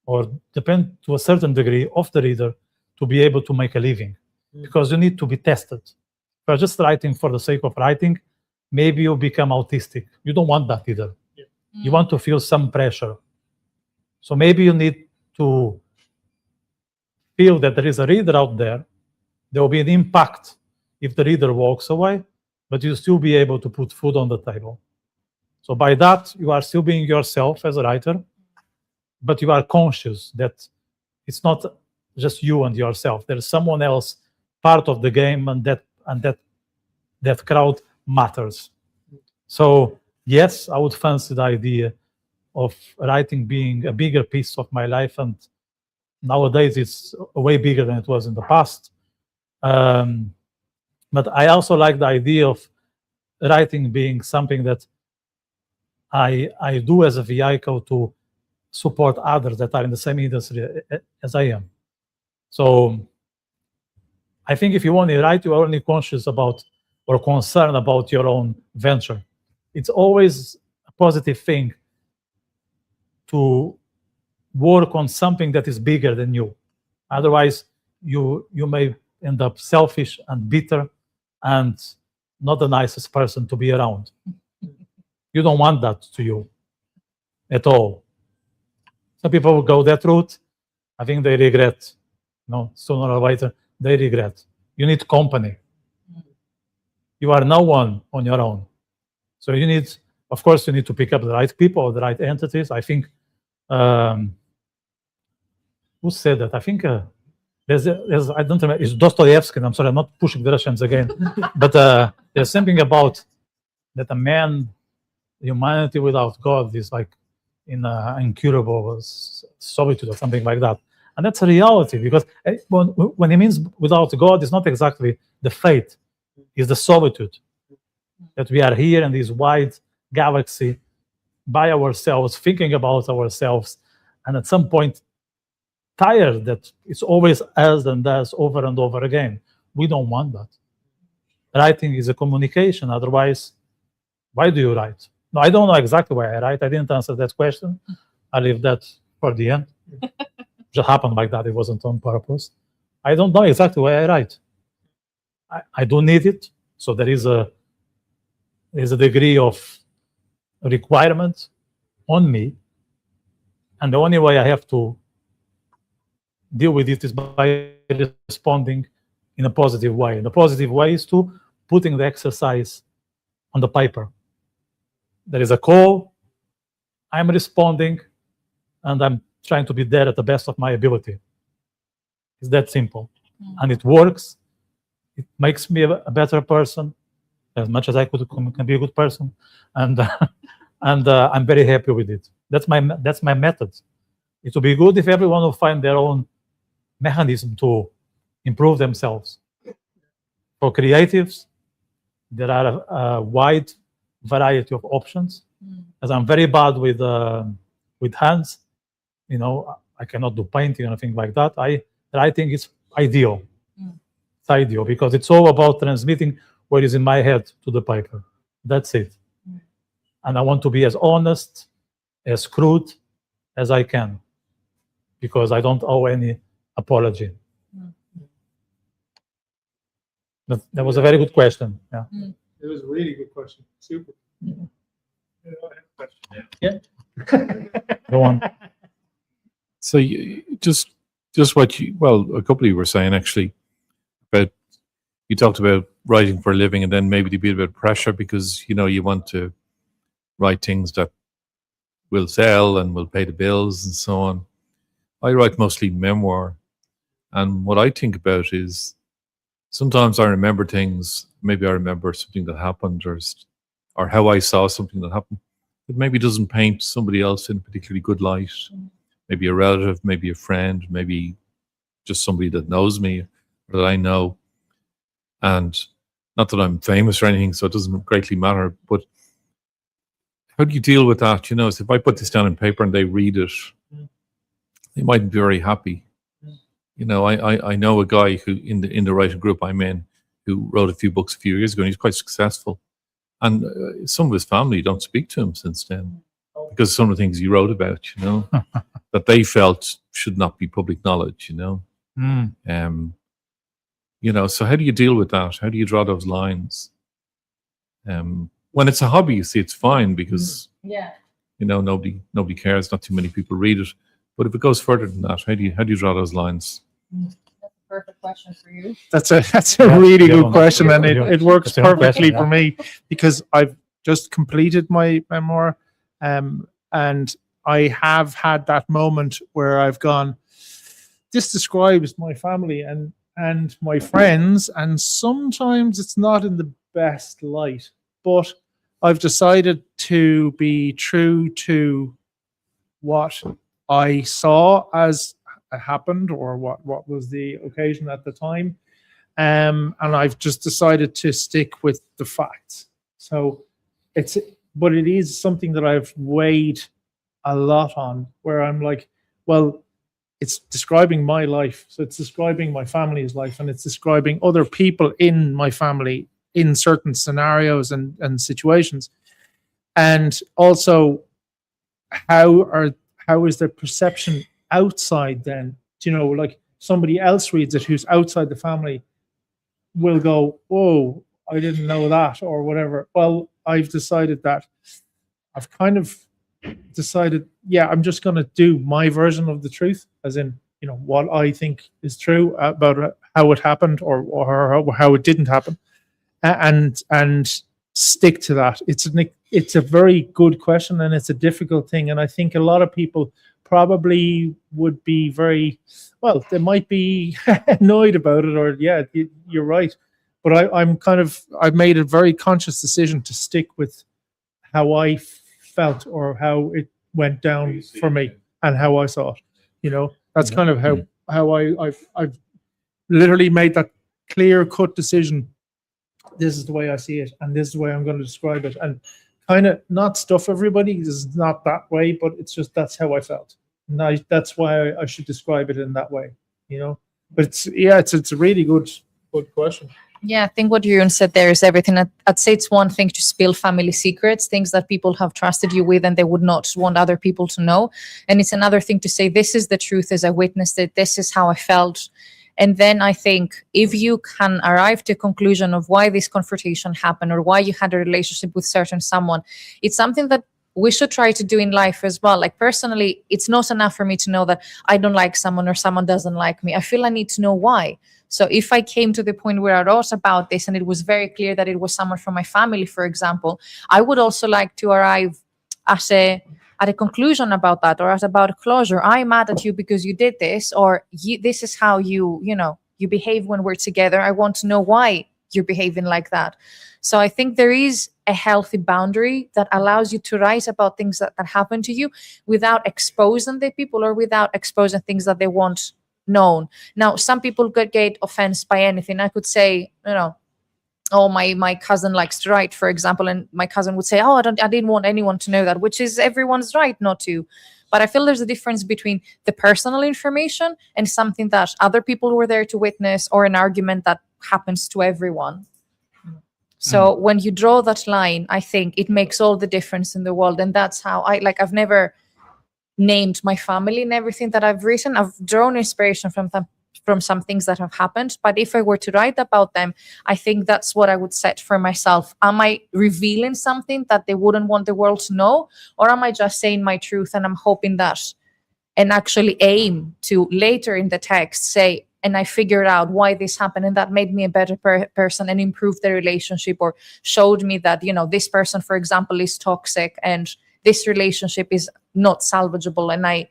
or depend to a certain degree of the reader to be able to make a living, because you need to be tested. If you're just writing for the sake of writing, maybe you become autistic. You don't want that either. You want to feel some pressure. So maybe you need to feel that there is a reader out there. There will be an impact if the reader walks away, but you'll still be able to put food on the table. So by that, you are still being yourself as a writer, but you are conscious that it's not just you and yourself. There's someone else part of the game, and that crowd matters. So yes, I would fancy the idea of writing being a bigger piece of my life, and nowadays it's way bigger than it was in the past. But I also like the idea of writing being something that I do as a vehicle to support others that are in the same industry as I am. So I think if you only write, you are only conscious about or concerned about your own venture. It's always a positive thing to work on something that is bigger than you. Otherwise, you may end up selfish and bitter and not the nicest person to be around. You don't want that to you at all. Some people will go that route. I think they regret. Sooner or later, they regret. You need company. You are no one on your own. So you need, of course, you need to pick up the right people or the right entities. I think, who said that? I think there's I don't remember, it's Dostoevsky. I'm sorry, I'm not pushing the Russians again. But there's something about that humanity without God is like in incurable solitude or something like that. And that's a reality, because when he means without God, it's not exactly the fate, it's the solitude. That we are here in this wide galaxy by ourselves, thinking about ourselves, and at some point tired that it's always us and us over and over again. We don't want that. Writing is a communication. Otherwise, why do you write? No, I don't know exactly why I write. I didn't answer that question. I leave that for the end. Just happened like that. It wasn't on purpose. I don't know exactly why I write. I do need it. So there is a degree of requirement on me. And the only way I have to deal with it is by responding in a positive way. And the positive way is to putting the exercise on the paper. There is a call, I'm responding, and I'm trying to be there at the best of my ability. It's that simple. And it works. It makes me a better person, as much as I can be a good person. And I'm very happy with it. That's my method. It would be good if everyone will find their own mechanism to improve themselves. For creatives, there are a wide variety of options. As I'm very bad with hands, you know, I cannot do painting or anything like that. Writing is ideal. It's ideal because it's all about transmitting what is in my head to the paper. That's it. And I want to be as honest, as crude as I can, because I don't owe any apology. That was a very good question. Yeah. It was a really good question. Super. Yeah. Go on. So you, just what you, well, a couple of you were saying actually about, you talked about writing for a living, and then maybe there'd be a bit of pressure because, you know, you want to write things that will sell and will pay the bills and so on. I write mostly memoir, and what I think about is sometimes I remember things, maybe I remember something that happened or how I saw something that happened. It maybe doesn't paint somebody else in a particularly good light. Maybe a relative, maybe a friend, maybe just somebody that knows me or that I know. And not that I'm famous or anything, so it doesn't greatly matter, but how do you deal with that? You know, so if I put this down on paper and they read it, they mightn't be very happy. You know, I know a guy who in the writing group I'm in who wrote a few books a few years ago, and he's quite successful. And some of his family don't speak to him since then because some of the things he wrote about, you know, that they felt should not be public knowledge, you know. You know, so how do you deal with that? How do you draw those lines? When it's a hobby, you see, it's fine because you know, nobody cares, not too many people read it. But if it goes further than that, how do you draw those lines? That's a perfect question for you. That's a really good question, and it works perfectly for me because I've just completed my memoir, and I have had that moment where I've gone, this describes my family and my friends, and sometimes it's not in the best light, but I've decided to be true to what I saw as happened or what was the occasion at the time, and I've just decided to stick with the facts. So it is something that I've weighed a lot on, where I'm like, well, it's describing my life, so it's describing my family's life, and it's describing other people in my family in certain scenarios and situations, and also how is the perception outside then? Do you know, like somebody else reads it who's outside the family will go, oh, I didn't know that, or whatever. Well, I've decided that I've kind of decided, yeah, I'm just going to do my version of the truth, as in, you know, what I think is true about how it happened or how it didn't happen, and stick to that. It's a very good question, and it's a difficult thing, and I think a lot of people probably would be very, well, they might be annoyed about it, or yeah, you're right, but I've made a very conscious decision to stick with how I felt or how it went down for me and how I saw it. You know, that's kind of how I've literally made that clear cut decision. This is the way I see it, and this is the way I'm going to describe it, and kind of not stuff everybody. It's not that way, but it's just that's how I felt. And that's why I should describe it in that way, you know. But it's a really good question. Yeah, I think what Jeroen said there is everything. I'd say it's one thing to spill family secrets, things that people have trusted you with and they would not want other people to know. And it's another thing to say, this is the truth as I witnessed it. This is how I felt. And then I think if you can arrive to a conclusion of why this confrontation happened or why you had a relationship with certain someone, it's something that we should try to do in life as well. Like personally, it's not enough for me to know that I don't like someone or someone doesn't like me. I feel I need to know why. So if I came to the point where I wrote about this and it was very clear that it was someone from my family, for example, I would also like to arrive at a conclusion about that, or at about a closure. I'm mad at you because you did this, or this is how you behave when we're together. I want to know why you're behaving like that. So I think there is a healthy boundary that allows you to write about things that happen to you without exposing the people or without exposing things that they want known. Now, some people could get offended by anything. I could say, oh, my cousin likes to write, for example, and my cousin would say, oh, I didn't want anyone to know that, which is everyone's right not to. But I feel there's a difference between the personal information and something that other people were there to witness, or an argument that happens to everyone. So when you draw that line, I think it makes all the difference in the world. And that's how I've never named my family in everything that I've written. I've drawn inspiration from some things that have happened. But if I were to write about them, I think that's what I would set for myself. Am I revealing something that they wouldn't want the world to know? Or am I just saying my truth and I'm hoping that, and actually aim to later in the text say, and I figured out why this happened and that made me a better person and improved the relationship, or showed me that, this person, for example, is toxic and this relationship is not salvageable, and I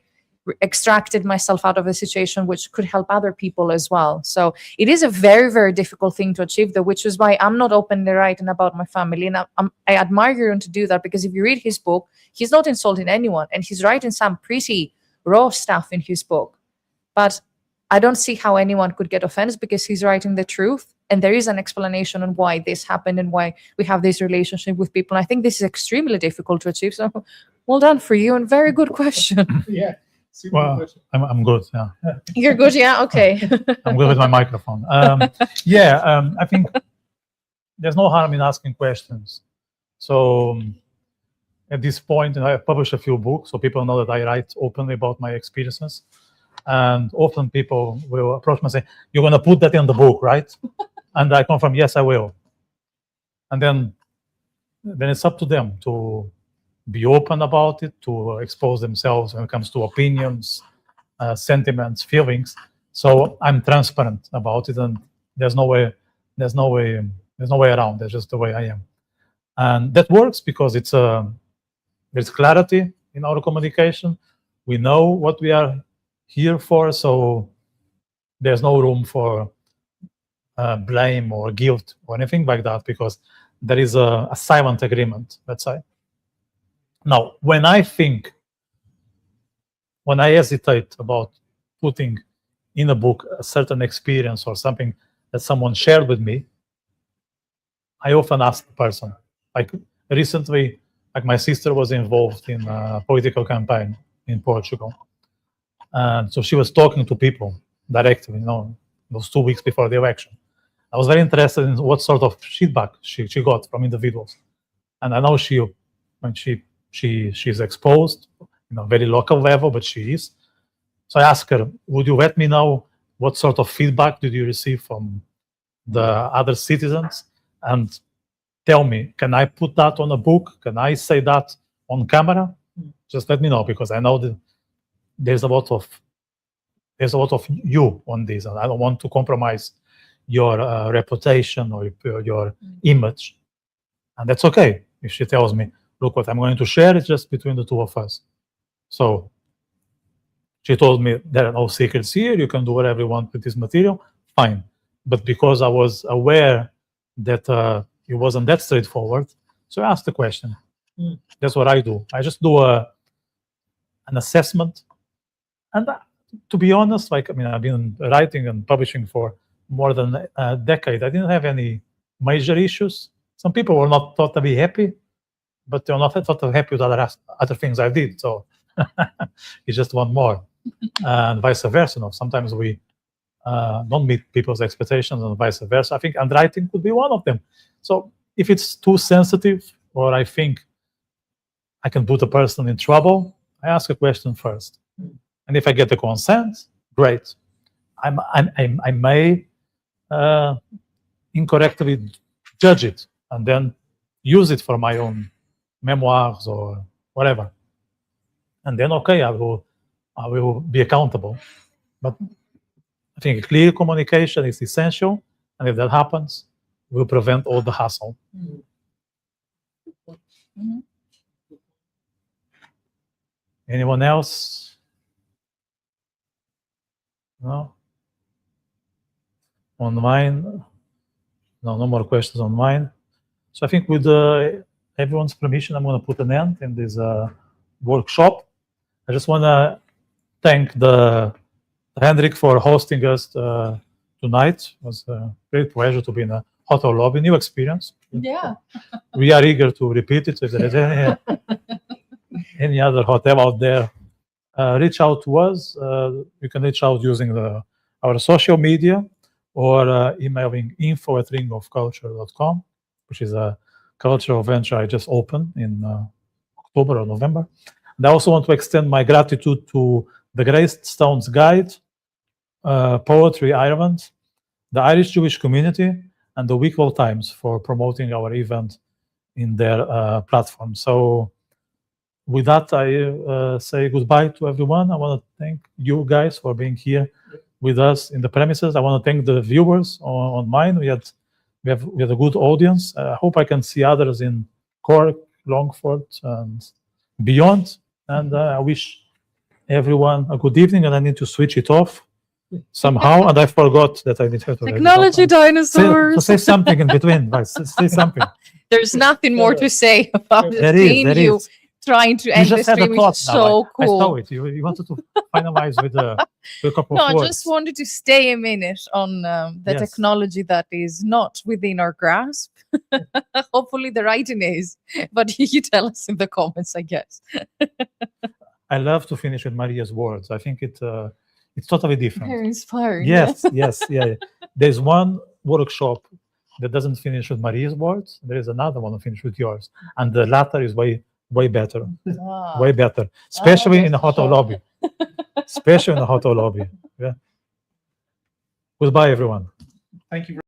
extracted myself out of a situation which could help other people as well. So it is a very, very difficult thing to achieve, though, which is why I'm not openly writing about my family. And I admire Jeroen to do that, because if you read his book, he's not insulting anyone and he's writing some pretty raw stuff in his book. But I don't see how anyone could get offended, because he's writing the truth and there is an explanation on why this happened and why we have this relationship with people. And I think this is extremely difficult to achieve. So well done for you, and very good question. Yeah. Well, I'm good. Yeah, You're good. Yeah. Okay. I'm good with my microphone. I think there's no harm in asking questions. So at this point, I've published a few books, so people know that I write openly about my experiences. And often people will approach me and say, "You're going to put that in the book, right?" And I confirm, yes, I will. And then it's up to them to be open about it, to expose themselves when it comes to opinions, sentiments, feelings. So I'm transparent about it, and there's no way around. That's just the way I am, and that works because there's clarity in our communication. We know what we are here for, so there's no room for blame or guilt or anything like that, because there is a silent agreement, let's say. Now, when I hesitate about putting in a book a certain experience or something that someone shared with me, I often ask the person. Like recently, my sister was involved in a political campaign in Portugal. And so she was talking to people directly, those 2 weeks before the election. I was very interested in what sort of feedback she got from individuals. And I know she's exposed, very local level, but she is. So I asked her, would you let me know what sort of feedback did you receive from the other citizens? And tell me, can I put that on a book? Can I say that on camera? Just let me know, because I know that there's a lot of you on this, and I don't want to compromise your reputation or your image. And that's okay if she tells me, look, what I'm going to share is just between the two of us. So she told me there are no secrets here, you can do whatever you want with this material, fine. But because I was aware that it wasn't that straightforward, so I asked the question. That's what I do. I just do an assessment. And to be honest, I've been writing and publishing for more than a decade. I didn't have any major issues. Some people were not totally happy, but they're not totally happy with other things I did. So you just want more, and vice versa. Sometimes we don't meet people's expectations, and vice versa. I think handwriting could be one of them. So if it's too sensitive, or I think I can put a person in trouble, I ask a question first, and if I get the consent, great. I may incorrectly judge it and then use it for my own memoirs or whatever, and then okay, I will be accountable. But I think clear communication is essential, and if that happens, we'll prevent all the hassle. Mhm. Anyone else? No? On mine? No more questions on mine. So I think with everyone's permission, I'm going to put an end in this workshop. I just want to thank the Hendrick for hosting us tonight. It was a great pleasure to be in a hotel lobby, new experience. Yeah. We are eager to repeat it. If there is any other hotel out there, reach out to us. You can reach out using our social media or emailing info@ringofculture.com, which is a cultural venture I just opened in October or November. And I also want to extend my gratitude to the Greystones Guide, Poetry Ireland, the Irish Jewish community, and the Wicklow Times for promoting our event in their platform. So with that, I say goodbye to everyone. I want to thank you guys for being here with us in the premises. I want to thank the viewers on mine. We had a good audience. I hope I can see others in Cork, Longford, and beyond. And I wish everyone a good evening. And I need to switch it off somehow, and I forgot that I did have to. Technology dinosaurs. Say something in between. Right? Say something. There's nothing more to say about seeing you trying to end the stream. It's so cool. I saw it. You wanted to finalize with a couple No, of I words. just wanted to stay a minute on the Yes. technology that is not within our grasp. Hopefully the writing is, but you tell us in the comments, I guess. I love to finish with Maria's words. I think it's totally different. Very inspiring. Yes, yeah. There's one workshop that doesn't finish with Maria's words. There is another one that finishes with yours, and the latter is way better, Ah. way better, especially okay, in a hotel sure. lobby. Especially in a hotel lobby. Yeah. Goodbye, everyone. Thank you.